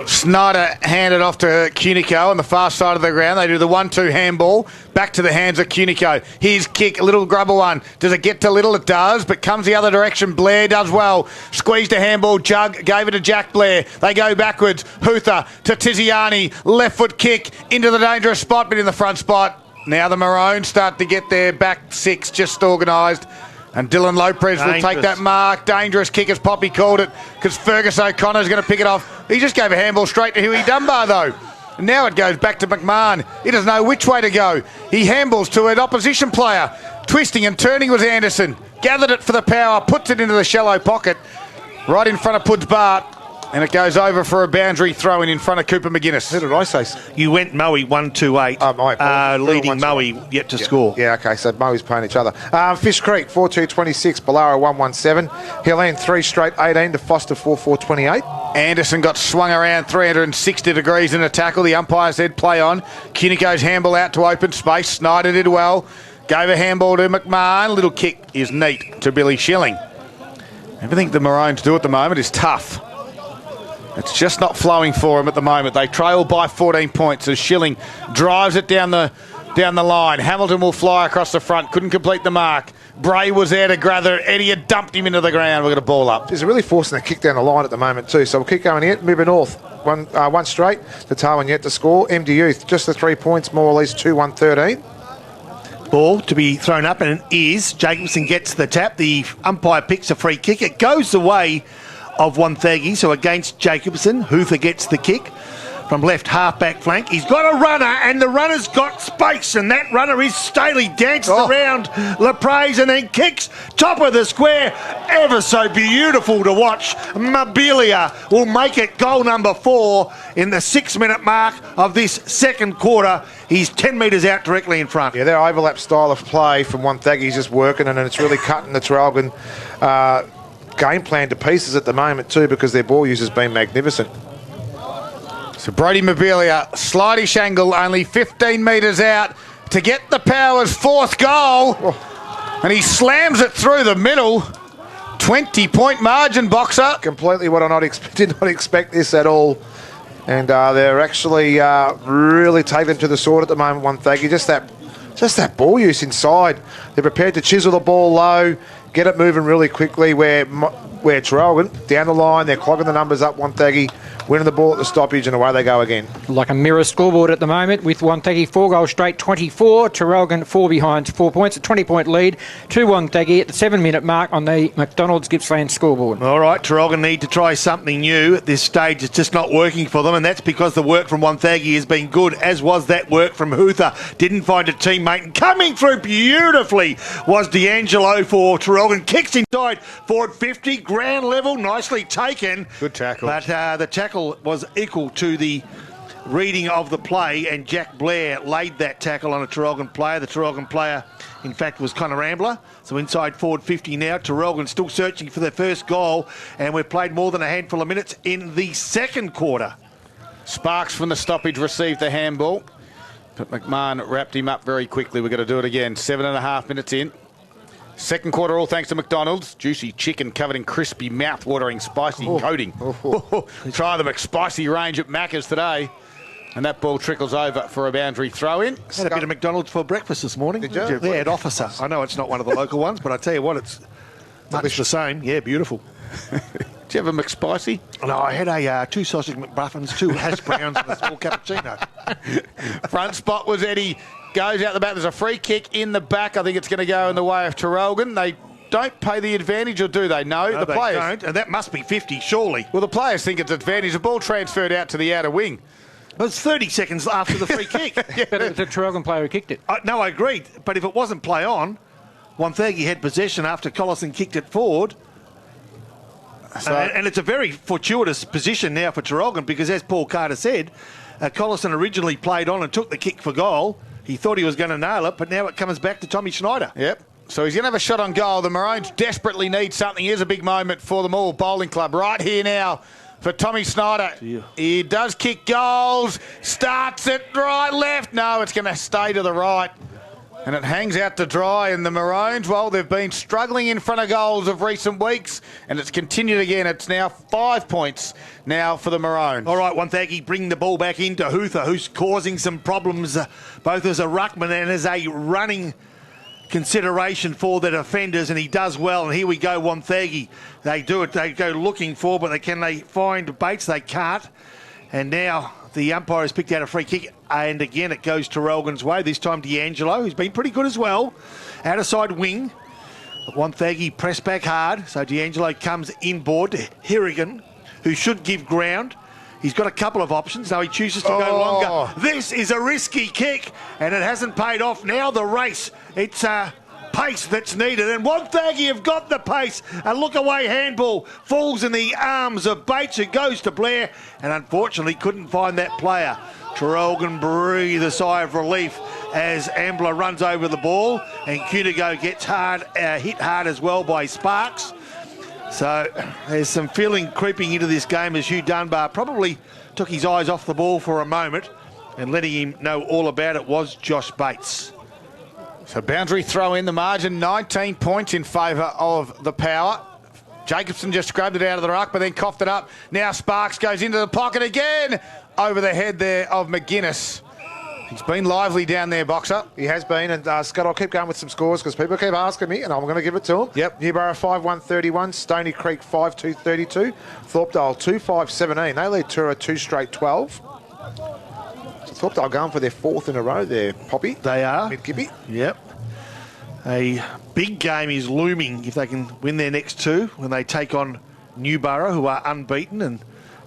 Snyder handed off to Cunico on the far side of the ground. They do the 1-2 handball. Back to the hands of Cunico. His kick, a little grubber one. Does it get to Little? It does, but comes the other direction. Blair does well. Squeezed a handball. Jug gave it to Jack Blair. They go backwards. Hutha to Tiziani. Left foot kick into the dangerous spot, but in the front spot. Now the Maroons start to get their back six just organised. And Dylan Lopez will take that mark. Dangerous kick, as Poppy called it, because Fergus O'Connor's going to pick it off. He just gave a handball straight to Huey Dunbar, though. And now it goes back to McMahon. He doesn't know which way to go. He handballs to an opposition player. Twisting and turning was Anderson. Gathered it for the power, puts it into the shallow pocket, right in front of Puds Bart. And it goes over for a boundary throw in front of Cooper McGuinness. Who did I say? You went Moe 1-2-8. Leading Moe yet to score. Yeah, okay, so Moe's playing each other. Fish Creek 4-2-26, Bolaro 1-1-7. Hilleen 3 straight 18 to Foster 4-4-28. Anderson got swung around 360 degrees in a tackle. The umpire said play on. Cunico's handball out to open space. Snyder did well. Gave a handball to McMahon. Little kick is neat to Billy Schilling. Everything the Maroons do at the moment is tough. It's just not flowing for them at the moment. They trail by 14 points as Schilling drives it down the line. Hamilton will fly across the front. Couldn't complete the mark. Bray was there to gather. Eddie had dumped him into the ground. We've got a ball up. He's really forcing the kick down the line at the moment too. So we'll keep going here. Moving north. One straight. The Darwin yet to score. MD Youth just the 3 points more or less. 2-1-13. Ball to be thrown up, and it is. Jacobson gets the tap. The umpire picks a free kick. It goes the way of Wonthaggi, so against Jacobson. Hutha gets the kick from left half-back flank. He's got a runner, and the runner's got space, and that runner is Staley. Dances around Lepraise and then kicks top of the square. Ever so beautiful to watch. Mobilia will make it goal number 4 in the 6-minute mark of this second quarter. He's 10 metres out directly in front. Yeah, their overlap style of play from Wonthaggi's just working, and it's really cutting the Traralgon game plan to pieces at the moment too, because their ball use has been magnificent. So Brody Mobilia, slightish angle, only 15 metres out to get the Powers' 4th goal. And he slams it through the middle. 20-point margin, Boxer. Completely what I did not expect this at all. And they're actually really taking to the sword at the moment, Wonthaggi. Just that ball use inside. They're prepared to chisel the ball low, get it moving really quickly, where Traralgon, down the line, they're clogging the numbers up. Wonthaggi winning the ball at the stoppage, and away they go again. Like a mirror scoreboard at the moment, with Wonthaggi 4 goals straight, 24. Traralgon 4 behind, 4 points, a 20-point lead to Wonthaggi at the 7-minute mark on the McDonald's Gippsland scoreboard. All right, Traralgon need to try something new at this stage. It's just not working for them, and that's because the work from Wonthaggi has been good, as was that work from Hutha. Didn't find a teammate, and coming through beautifully was D'Angelo for Traralgon. Kicks inside, forward 50, ground level, nicely taken. Good tackle. But the tackle was equal to the reading of the play, and Jack Blair laid that tackle on a Traralgon player. The Traralgon player, in fact, was Connor Ambler. So inside forward 50 now. Traralgon still searching for their first goal, and we've played more than a handful of minutes in the second quarter. Sparks from the stoppage received the handball, but McMahon wrapped him up very quickly. We've got to do it again. 7.5 minutes in. Second quarter, all thanks to McDonald's. Juicy chicken covered in crispy, mouth-watering, spicy coating. Try the McSpicy range at Macca's today. And that ball trickles over for a boundary throw-in. Had a bit of McDonald's for breakfast this morning. Did you? Yeah, at Officer. I know it's not one of the local ones, but I tell you what, it's much the same. Yeah, beautiful. Did you have a McSpicy? No, I had 2 sausage McMuffins, 2 hash browns, and a small cappuccino. Front spot was Eddie. Goes out the back. There's a free kick in the back. I think it's going to go in the way of Traralgon. They don't pay the advantage, or do they? No, the players don't, and that must be 50, surely. Well, the players think it's advantage. The ball transferred out to the outer wing. It was 30 seconds after the free kick. Yeah. But it's the Traralgon player who kicked it. No, I agreed. But if it wasn't play on, Wonthaggi had possession after Collison kicked it forward. So, and it's a very fortuitous position now for Traralgon, because as Paul Carter said, Collison originally played on and took the kick for goal. He thought he was going to nail it, but now it comes back to Tommy Schneider. Yep. So he's going to have a shot on goal. The Maroons desperately need something. Here's a big moment for them all. Bowling Club right here now for Tommy Schneider. Yeah. He does kick goals. Starts it right, left. No, it's going to stay to the right. And it hangs out to dry, and the Maroons, well, they've been struggling in front of goals of recent weeks, and it's continued again. It's now 5 points now for the Maroons. All right, Wonthaggi bring the ball back into Hutha, who's causing some problems, both as a ruckman and as a running consideration for the defenders, and he does well. And here we go, Wonthaggi. They do it. They go looking for, but can they find Bates? They can't. And now the umpire has picked out a free kick, and again it goes Traralgon's way. This time D'Angelo, who's been pretty good as well. Out of side wing. Wonthaggi press back hard, so D'Angelo comes inboard to Hirrigan, who should give ground. He's got a couple of options. No, he chooses to go longer. This is a risky kick, and it hasn't paid off. Now the race. It's pace that's needed, and Wonthaggi have got the pace. A look-away handball falls in the arms of Bates, who goes to Blair, and unfortunately couldn't find that player. Traralgon breathe a sigh of relief as Ambler runs over the ball, and Cunigo gets hit hard as well by Sparks. So there's some feeling creeping into this game as Hugh Dunbar probably took his eyes off the ball for a moment, and letting him know all about it was Josh Bates. So boundary throw in the margin, 19 points in favour of the Power. Jacobson just grabbed it out of the ruck, but then coughed it up. Now Sparks goes into the pocket again, over the head there of McGuinness. He's been lively down there, Boxer. He has been, and Scott, I'll keep going with some scores because people keep asking me, and I'm going to give it to them. Yep. Newborough 5-1-31, Stony Creek 5-2-32, Thorpedale 2-5-17. They lead Tura 2 straight 12. Thorpedale going for their fourth in a row there, Poppy. They are. Mid-Gippy. Yep. A big game is looming if they can win their next two when they take on Newborough, who are unbeaten, and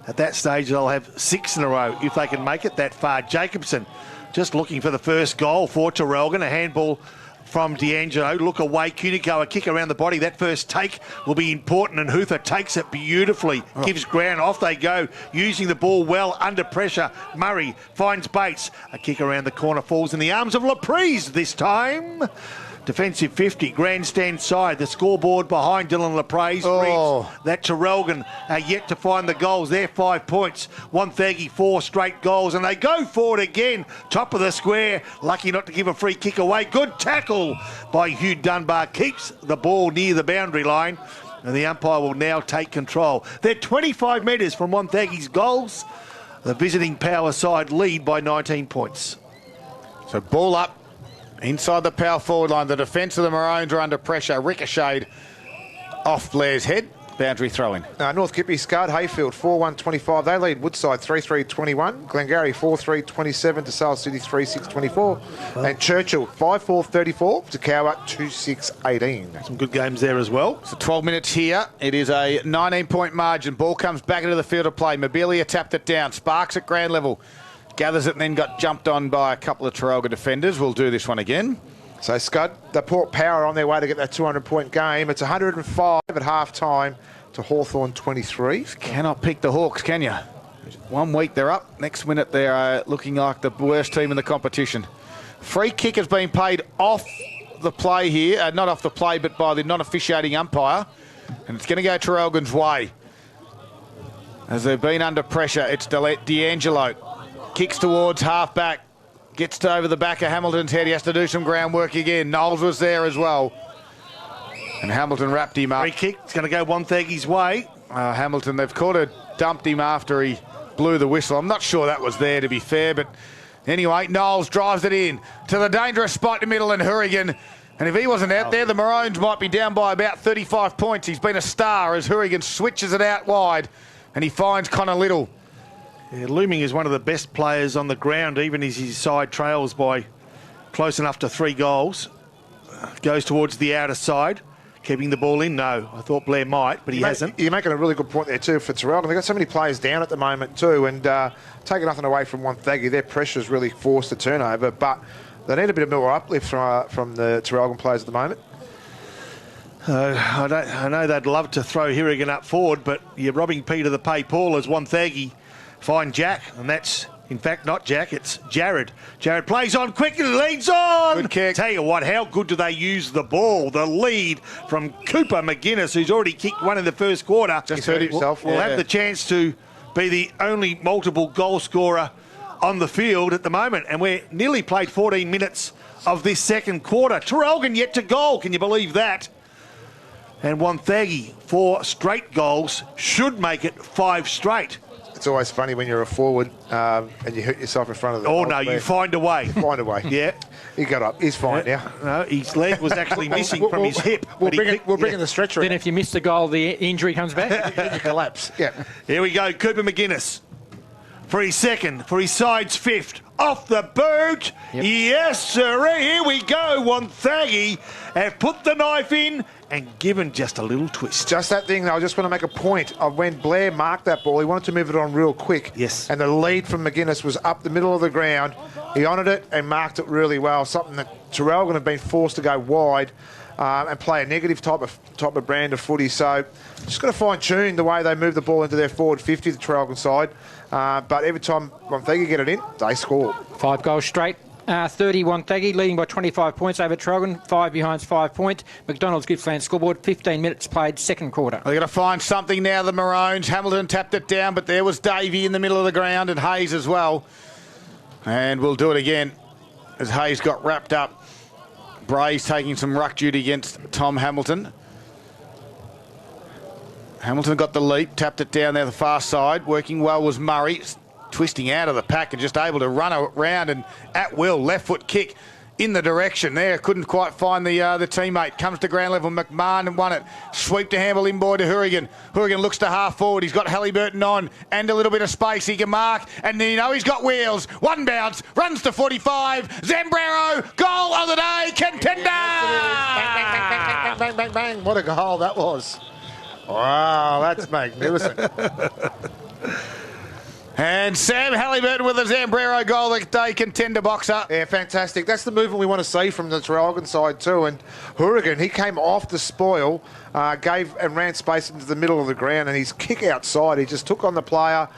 at that stage they'll have 6 in a row if they can make it that far. Jacobson just looking for the first goal for Traralgon. A handball from D'Angelo. Look away. Cunico, a kick around the body. That first take will be important, and Hutha takes it beautifully. Gives ground. Off they go, using the ball well under pressure. Murray finds Bates. A kick around the corner falls in the arms of Laprise this time. Defensive 50, grandstand side. The scoreboard behind Dylan Laprise reads that Traralgon are yet to find the goals. They're 5 points. Wonthaggi 4 straight goals, and they go forward again. Top of the square. Lucky not to give a free kick away. Good tackle by Hugh Dunbar. Keeps the ball near the boundary line, and the umpire will now take control. They're 25 metres from Wonthaggi's goals. The visiting Power side lead by 19 points. So ball up. Inside the Power forward line, the defence of the Maroons are under pressure. Ricocheted off Blair's head. Boundary throw-in. North Gippy, Scard, Hayfield 4-1-25. They lead Woodside 3-3-21. Glengarry 4-3-27 to Sale City 3-6-24. And Churchill 5-4-34 to Cowart 2-6-18. Some good games there as well. So 12 minutes here. It is a 19-point margin. Ball comes back into the field of play. Mobilia tapped it down. Sparks at ground level. Gathers it and then got jumped on by a couple of Traralgon defenders. We'll do this one again. So, Scud, the Port Power on their way to get that 200-point game. It's 105 at half-time to Hawthorn 23. Cannot pick the Hawks, can you? 1 week they're up. Next minute they're looking like the worst team in the competition. Free kick has been paid off the play here. Not off the play, but by the non-officiating umpire. And it's going to go Traralgon's way. As they've been under pressure, it's D'Angelo. Kicks towards half-back. Gets to over the back of Hamilton's head. He has to do some groundwork again. Knowles was there as well. And Hamilton wrapped him up. Free kick. It's going to go Wonthaggi's way. Hamilton, they've dumped him after he blew the whistle. I'm not sure that was there, to be fair. But anyway, Knowles drives it in to the dangerous spot in the middle, and Hurrigan. And if he wasn't out there, the Maroons might be down by about 35 points. He's been a star as Hurrigan switches it out wide. And he finds Connor Little. Yeah, Looming is one of the best players on the ground, even as his side trails by close enough to 3 goals. Goes towards the outer side. Keeping the ball in? No. I thought Blair might, but he hasn't. You're making a really good point there too for Traralgon. They've got so many players down at the moment too, and taking nothing away from Wonthaggi, their pressure's really forced the turnover, but they need a bit of more uplift from the Traralgon players at the moment. I know they'd love to throw Hirrigan up forward, but you're robbing Peter to pay Paul as Wonthaggi find Jack, and that's, in fact, not Jack, it's Jared. Jared plays on quick and leads on. Good kick. Tell you what, how good do they use the ball? The lead from Cooper McGuinness, who's already kicked one in the first quarter. Just hurt himself. Will have the chance to be the only multiple goal scorer on the field at the moment, and we're nearly played 14 minutes of this second quarter. Traralgon yet to goal. Can you believe that? And Wonthaggi, 4 straight goals, should make it 5 straight. It's always funny when you're a forward and you hurt yourself in front of the Oh, goal. no, you find a way. Find a way. Yeah. He got up. He's fine now. No, his leg was actually missing from his hip. We'll bring in the stretcher. Then if you miss the goal, the injury comes back. You collapse. Yeah. Here we go, Cooper McGuinness. For his second, for his side's 5th. Off the boot. Yep. Yes, sir. Here we go. Wonthaggi have put the knife in and given just a little twist. Just that thing, though, I just want to make a point of when Blair marked that ball, he wanted to move it on real quick. Yes. And the lead from McGuinness was up the middle of the ground. He honoured it and marked it really well, something that Traralgon have been forced to go wide and play a negative type of brand of footy. So just got to fine-tune the way they move the ball into their forward 50, the Traralgon side. But every time Wonthaggi get it in, they score. 5 goals straight. 30 Wonthaggi, leading by 25 points over Traralgon. 5 behind 5 points. McDonald's Gippsland scoreboard, 15 minutes played, second quarter. They're going to find something now, the Maroons. Hamilton tapped it down, but there was Davey in the middle of the ground and Hayes as well. And we'll do it again as Hayes got wrapped up. Bray's taking some ruck duty against Tom Hamilton. Hamilton got the leap, tapped it down there the far side. Working well was Murray, twisting out of the pack and just able to run around and at will, left foot kick in the direction there. Couldn't quite find the teammate. Comes to ground level, McMahon and won it. Sweep to handball in boy to Hourigan. Hourigan looks to half forward. He's got Halliburton on and a little bit of space. He can mark and then he's got wheels. One bounce, runs to 45. Zambrero, goal of the day, contender! Bang, bang, bang, bang, bang, bang, bang. What a goal that was. Wow, that's magnificent. And Sam Halliburton with a Zambrero goal of the day, contender boxer. Yeah, fantastic. That's the movement we want to see from the Traralgon side too. And Hourigan, he came off the spoil, gave and ran space into the middle of the ground, and his kick outside, he just took on the player.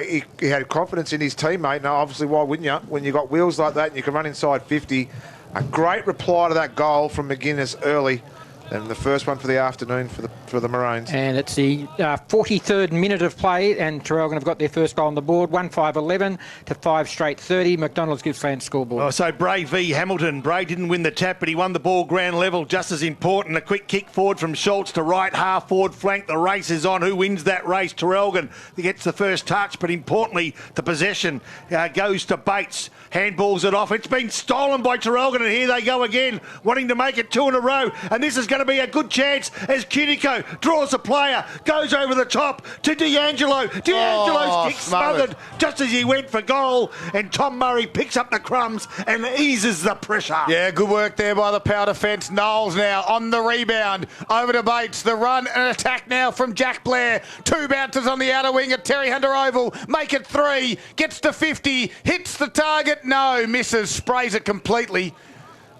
He had confidence in his teammate. Now, obviously, why wouldn't you? When you've got wheels like that and you can run inside 50. A great reply to that goal from McGuinness early. And the first one for the afternoon for the Maroons. And it's the 43rd minute of play, and Traralgon have got their first goal on the board, 1-5-11 to 5 straight 30. McDonald's Gippsland scoreboard. Oh, so Bray v Hamilton. Bray didn't win the tap, but he won the ball ground level, just as important. A quick kick forward from Schultz to right half forward flank. The race is on. Who wins that race? Traralgon gets the first touch, but importantly, the possession goes to Bates. Handballs it off. It's been stolen by Traralgon, and here they go again, wanting to make it 2 in a row. And this is going to be a good chance as Cunico draws a player, goes over the top to D'Angelo. D'Angelo's kick smothered just as he went for goal, and Tom Murray picks up the crumbs and eases the pressure. Yeah, good work there by the power defence. Knowles now on the rebound. Over to Bates. The run and attack now from Jack Blair. 2 bounces on the outer wing at Terry Hunter Oval. Make it 3. Gets to 50. Hits the target. No. Misses. Sprays it completely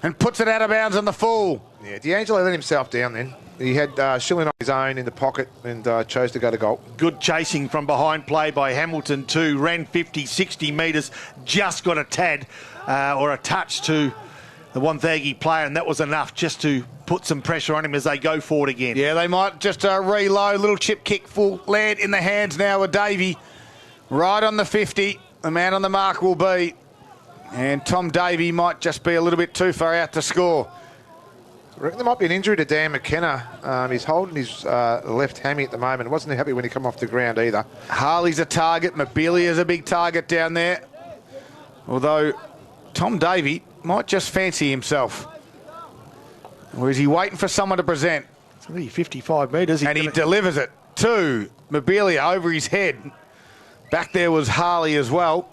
and puts it out of bounds on the full. Yeah, D'Angelo let himself down then. He had Schilling on his own in the pocket and chose to go to goal. Good chasing from behind play by Hamilton too. Ran 50, 60 metres. Just got a tad or a touch to the Wonthaggi player, and that was enough just to put some pressure on him as they go forward again. Yeah, they might just reload. Little chip kick full land in the hands now of Davey. Right on the 50. The man on the mark will be. And Tom Davey might just be a little bit too far out to score. I reckon there might be an injury to Dan McKenna. He's holding his left hammy at the moment. Wasn't happy when he come off the ground either. Harley's a target. Mobilia's a big target down there. Although Tom Davey might just fancy himself. Or is he waiting for someone to present? It's only 55 metres. And he delivers it to Mobilia over his head. Back there was Harley as well.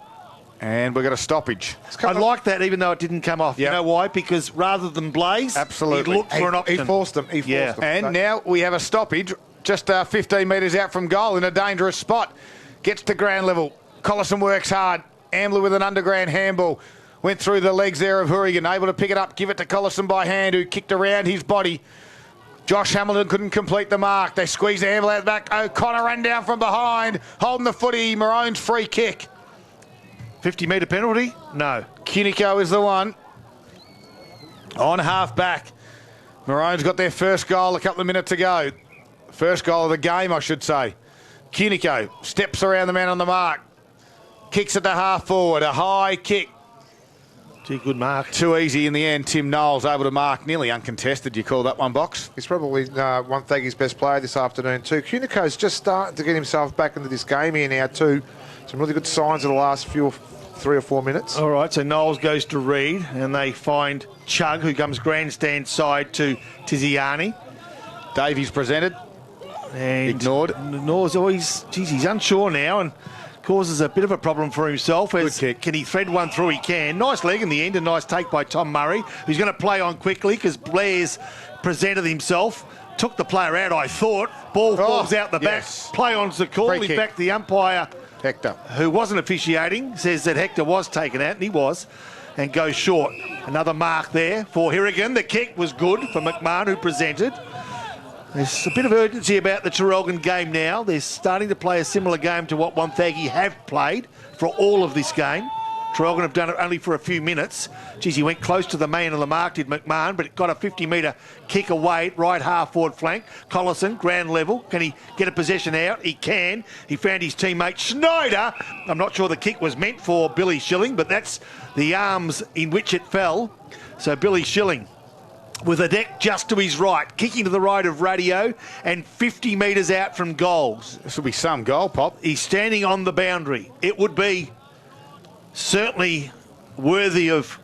And we've got a stoppage. I like that, even though it didn't come off. Yep. You know why? Because rather than Blaze, absolutely, he looked for an option. He forced them. And now we have a stoppage just 15 metres out from goal in a dangerous spot. Gets to ground level. Collison works hard. Ambler with an underground handball. Went through the legs there of Hourigan. Able to pick it up, give it to Collison by hand, who kicked around his body. Josh Hamilton couldn't complete the mark. They squeezed the handball out the back. O'Connor ran down from behind, holding the footy. Maroons free kick. 50-metre penalty? No. Cunico is the one. On half back. Maroons got their first goal a couple of minutes ago. First goal of the game, I should say. Cunico steps around the man on the mark. Kicks it to half forward. A high kick. Gee, good mark. Too easy in the end. Tim Knowles able to mark nearly uncontested. You call that one, Box? He's probably Wonthaggi's best player this afternoon too. Cunico's just starting to get himself back into this game here now too. Some really good signs of the last 3 or 4 minutes. All right, so Knowles goes to Reed, and they find Chug, who comes grandstand side to Tiziani. Davies presented. And ignored. Knowles always, geez, he's unsure now and causes a bit of a problem for himself. Good kick. Can he thread one through? He can. Nice leg in the end, a nice take by Tom Murray, who's going to play on quickly because Blair's presented himself. Took the player out, I thought. Ball falls out the back. Play on's the call. Free In kick. fact, the umpire, Hector, who wasn't officiating, says that Hector was taken out, and he was, and goes short. Another mark there for Hirrigan. The kick was good for McMahon, who presented. There's a bit of urgency about the Traralgon game now. They're starting to play a similar game to what Wonthaggi have played for all of this game. Traralgon have done it only for a few minutes. Geez, he went close to the man of the mark, did McMahon, but it got a 50-metre kick away, right half-forward flank. Collison, ground level. Can he get a possession out? He can. He found his teammate Schneider. I'm not sure the kick was meant for Billy Schilling, but that's the arms in which it fell. So Billy Schilling, with a deck just to his right, kicking to the right of Radio and 50 metres out from goals. this will be some goal, Pop. He's standing on the boundary. It would be certainly worthy of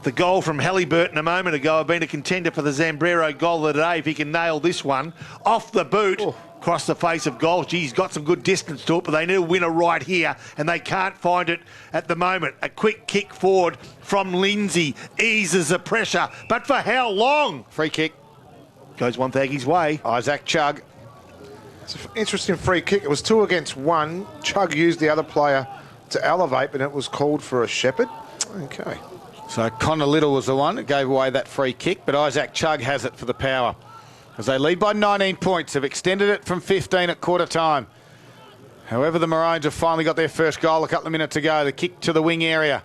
the goal from Halliburton a moment ago. I've been a contender for the Zambrero goal of the day if he can nail this one. Off the boot, across the face of goal. Gee, he's got some good distance to it, but they need a winner right here, and they can't find it at the moment. A quick kick forward from Lindsay eases the pressure, but for how long? Free kick. Goes Wonthaggi's way. Isaac Chug. It's an interesting free kick. It was 2 against 1. Chug used the other player to elevate, but it was called for a Shepherd. Okay. So Connor Little was the one that gave away that free kick, but Isaac Chug has it for the Power. As they lead by 19 points, have extended it from 15 at quarter time. However, the Maroons have finally got their first goal a couple of minutes ago. The kick to the wing area.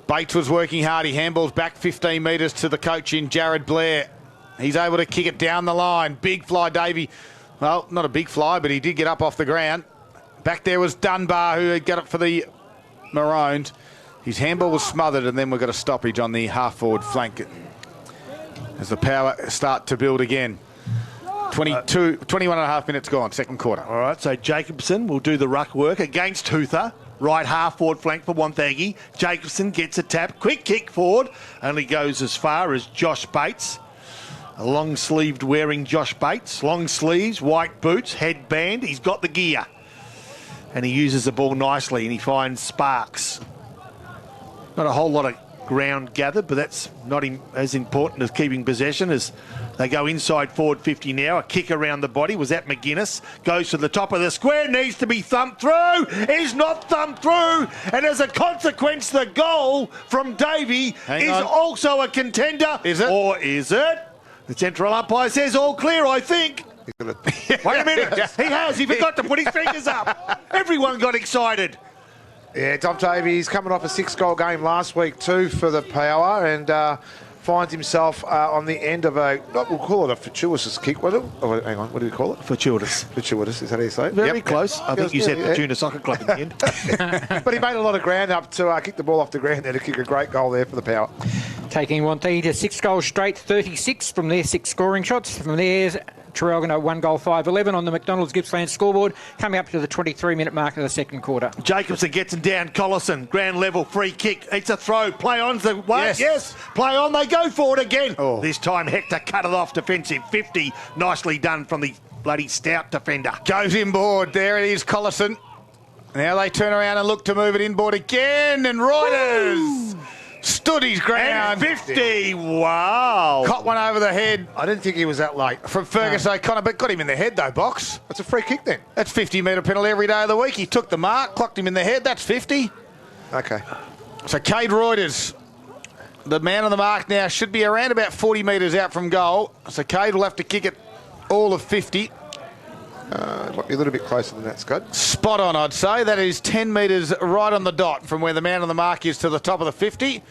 Bates was working hard. He handballs back 15 metres to the coach in Jared Blair. He's able to kick it down the line. Big fly, Davey. Well, not a big fly, but he did get up off the ground. Back there was Dunbar, who had got it for the Maroons. His handball was smothered, and then we've got a stoppage on the half-forward flank as the Power start to build again. 21 and a half minutes gone, second quarter. All right, so Jacobson will do the ruck work against Huther. Right half-forward flank for Wonthaggi. Jacobson gets a tap. Quick kick forward. Only goes as far as Josh Bates. A long-sleeved wearing Josh Bates. Long sleeves, white boots, headband. He's got the gear. And he uses the ball nicely, and he finds Sparks. Not a whole lot of ground gathered, but that's not as important as keeping possession as they go inside forward 50 now. A kick around the body. Was that McGuinness? Goes to the top of the square. Needs to be thumped through. Is not thumped through. And as a consequence, the goal from Davey is also a contender. Is it? Or is it? The central umpire says all clear, I think. Wait a minute. He has. He forgot to put his fingers up. Everyone got excited. Yeah, Dom Davies coming off a 6-goal game last week too for the Power, and finds himself on the end of we'll call it a fortuitous kick. Hang on, what do we call it? Fortuitous. Fortuitous, is that how you say it? Very close. I think you said Fortuna Soccer Club in the end. But he made a lot of ground up to kick the ball off the ground there to kick a great goal there for the Power. Taking Wonthaggi to 6 goals straight, 36 from their 6 scoring shots. From there, Traralgon at 1 goal, 5-11 on the McDonald's Gippsland scoreboard, coming up to the 23-minute mark of the second quarter. Jacobson gets him down. Collison, ground level, free kick. It's a throw. Play on's the way. Yes. Play on. They go for it again. Oh. This time Hector cut it off defensive. 50. Nicely done from the bloody stout defender. Goes inboard. There it is, Collison. Now they turn around and look to move it inboard again, and Reuters stood his ground. And 50. Wow. Caught one over the head I didn't think he was that late. from Fergus O'Connor, but got him in the head though, Box. It's a free kick then. That's 50-metre penalty every day of the week. He took the mark, clocked him in the head. That's 50. Okay. So Cade Reuters, the man on the mark now, should be around about 40 metres out from goal. So Cade will have to kick it all of 50. It might be a little bit closer than that, Scott. Spot on, I'd say. That is 10 metres right on the dot from where the man on the mark is to the top of the 50.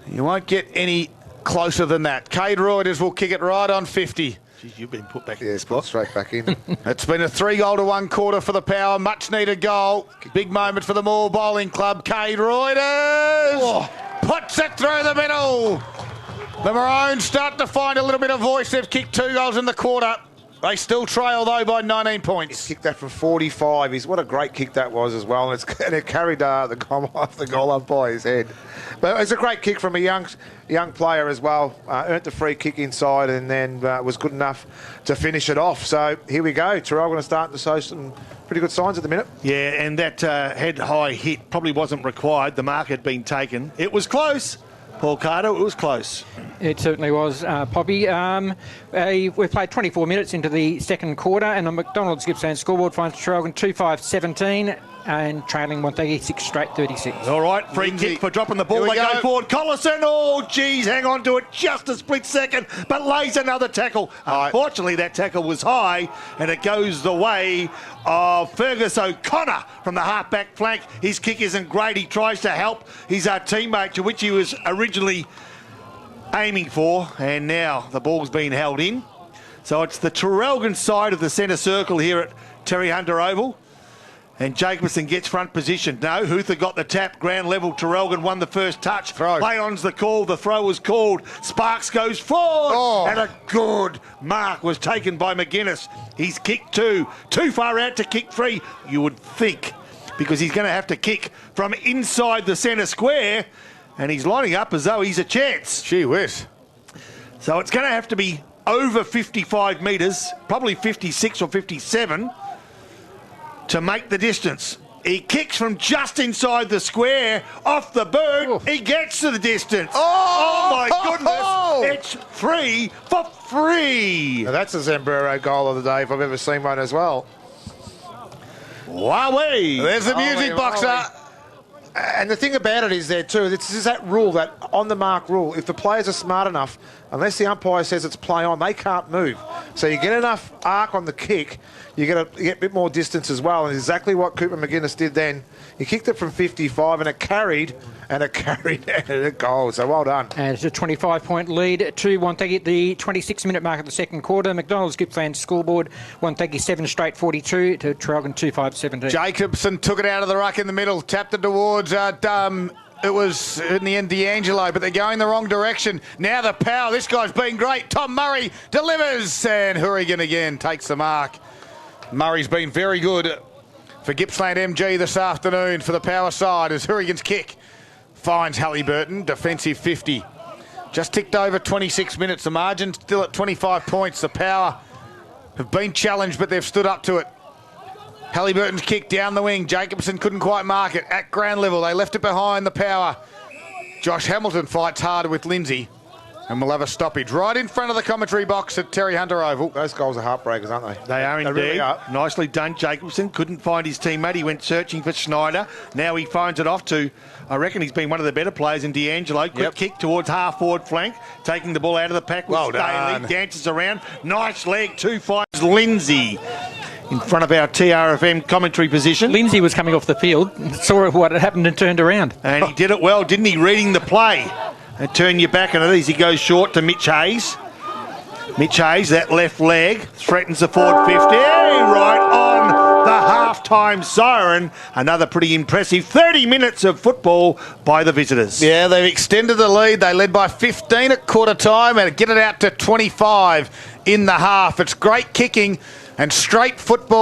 You won't get any closer than that. Cade Reuters will kick it right on 50. Jeez, you've been put back in Yeah, the spot. straight back in. It's been a 3-goal-to-1 quarter for the Power. Much needed goal. Big moment for the Moore Bowling Club. Cade Reuters puts it through the middle. The Maroons start to find a little bit of voice. They've kicked 2 goals in the quarter. They still trail, though, by 19 points. Kicked that from 45. What a great kick that was as well. And it carried the goal off the goal umpire's head. But it's a great kick from a young player as well. Earned the free kick inside and then was good enough to finish it off. So here we go. Traralgon are starting to show some pretty good signs at the minute. Yeah, and that head-high hit probably wasn't required. The mark had been taken. It was close. Paul Carter, it was close. It certainly was, Poppy. We've played 24 minutes into the second quarter, and the McDonald's Gippsland scoreboard finds Traralgon 2-5-17 and trailing Wonthaggi 6 straight 36. All right, free kick for dropping the ball. They go forward. Collison, oh, geez, hang on to it just a split second, but lays another tackle. Unfortunately, that tackle was high, and it goes the way of Fergus O'Connor from the half-back flank. His kick isn't great. He tries to help his teammate, to which he was originally aiming for, and now the ball's been held in. So it's the Traralgon side of the centre circle here at Terry Hunter Oval. And Jacobson gets front position. No, Huther got the tap. Ground level. Traralgon won the first touch. Play-on's the call. The throw was called. Sparks goes forward. And a good mark was taken by McGuinness. He's kicked 2. Too far out to kick 3, you would think, because he's going to have to kick from inside the centre square. And he's lining up as though he's a chance. Gee whiz. So it's going to have to be over 55 metres, probably 56 or 57, to make the distance. He kicks from just inside the square, off the boot. Oh. He gets to the distance. Oh my goodness. It's 3 for 3. Now that's a Zambrero goal of the day if I've ever seen one as well. Wowee. There's the music boxer. And the thing about it is there too, this is that rule, that on the mark rule. If the players are smart enough, unless the umpire says it's play on, they can't move. So you get enough arc on the kick, you get a bit more distance as well. And exactly what Cooper McGuinness did then. He kicked it from 55 and it carried and a goal. So well done. And it's a 25-point lead to Wonthaggi at the 26-minute mark of the second quarter. McDonald's Gippsland scoreboard, Wonthaggi 7 straight 42 to Traralgon 2-5-17. Jacobson took it out of the ruck in the middle, tapped it towards it was in the end D'Angelo, but they're going the wrong direction. Now the Power, this guy's been great. Tom Murray delivers, and Hurrigan again takes the mark. Murray's been very good for Gippsland MG this afternoon for the Power side as Hurrigan's kick finds Halliburton, defensive 50. Just ticked over 26 minutes. The margin still at 25 points. The Power have been challenged, but they've stood up to it. Halliburton's kick down the wing. Jacobson couldn't quite mark it. At ground level, they left it behind the Power. Josh Hamilton fights harder with Lindsay. And we'll have a stoppage right in front of the commentary box at Terry Hunter Oval. Those goals are heartbreakers, aren't they? They are indeed. Really are. Nicely done, Jacobson. Couldn't find his teammate. He went searching for Schneider. Now he finds it off to, I reckon he's been one of the better players in D'Angelo. Quick kick towards half-forward flank. Taking the ball out of the pack with Staley. Dances around. Nice leg. 2 finds Lindsay in front of our TRFM commentary position. Lindsay was coming off the field, saw what had happened and turned around. And he did it well, didn't he? Reading the play. And turn your back on it as he goes short to Mitch Hayes. Mitch Hayes, that left leg, threatens the forward 50. Right on the half-time siren. Another pretty impressive 30 minutes of football by the visitors. Yeah, they've extended the lead. They led by 15 at quarter time and get it out to 25 in the half. It's great kicking and straight football.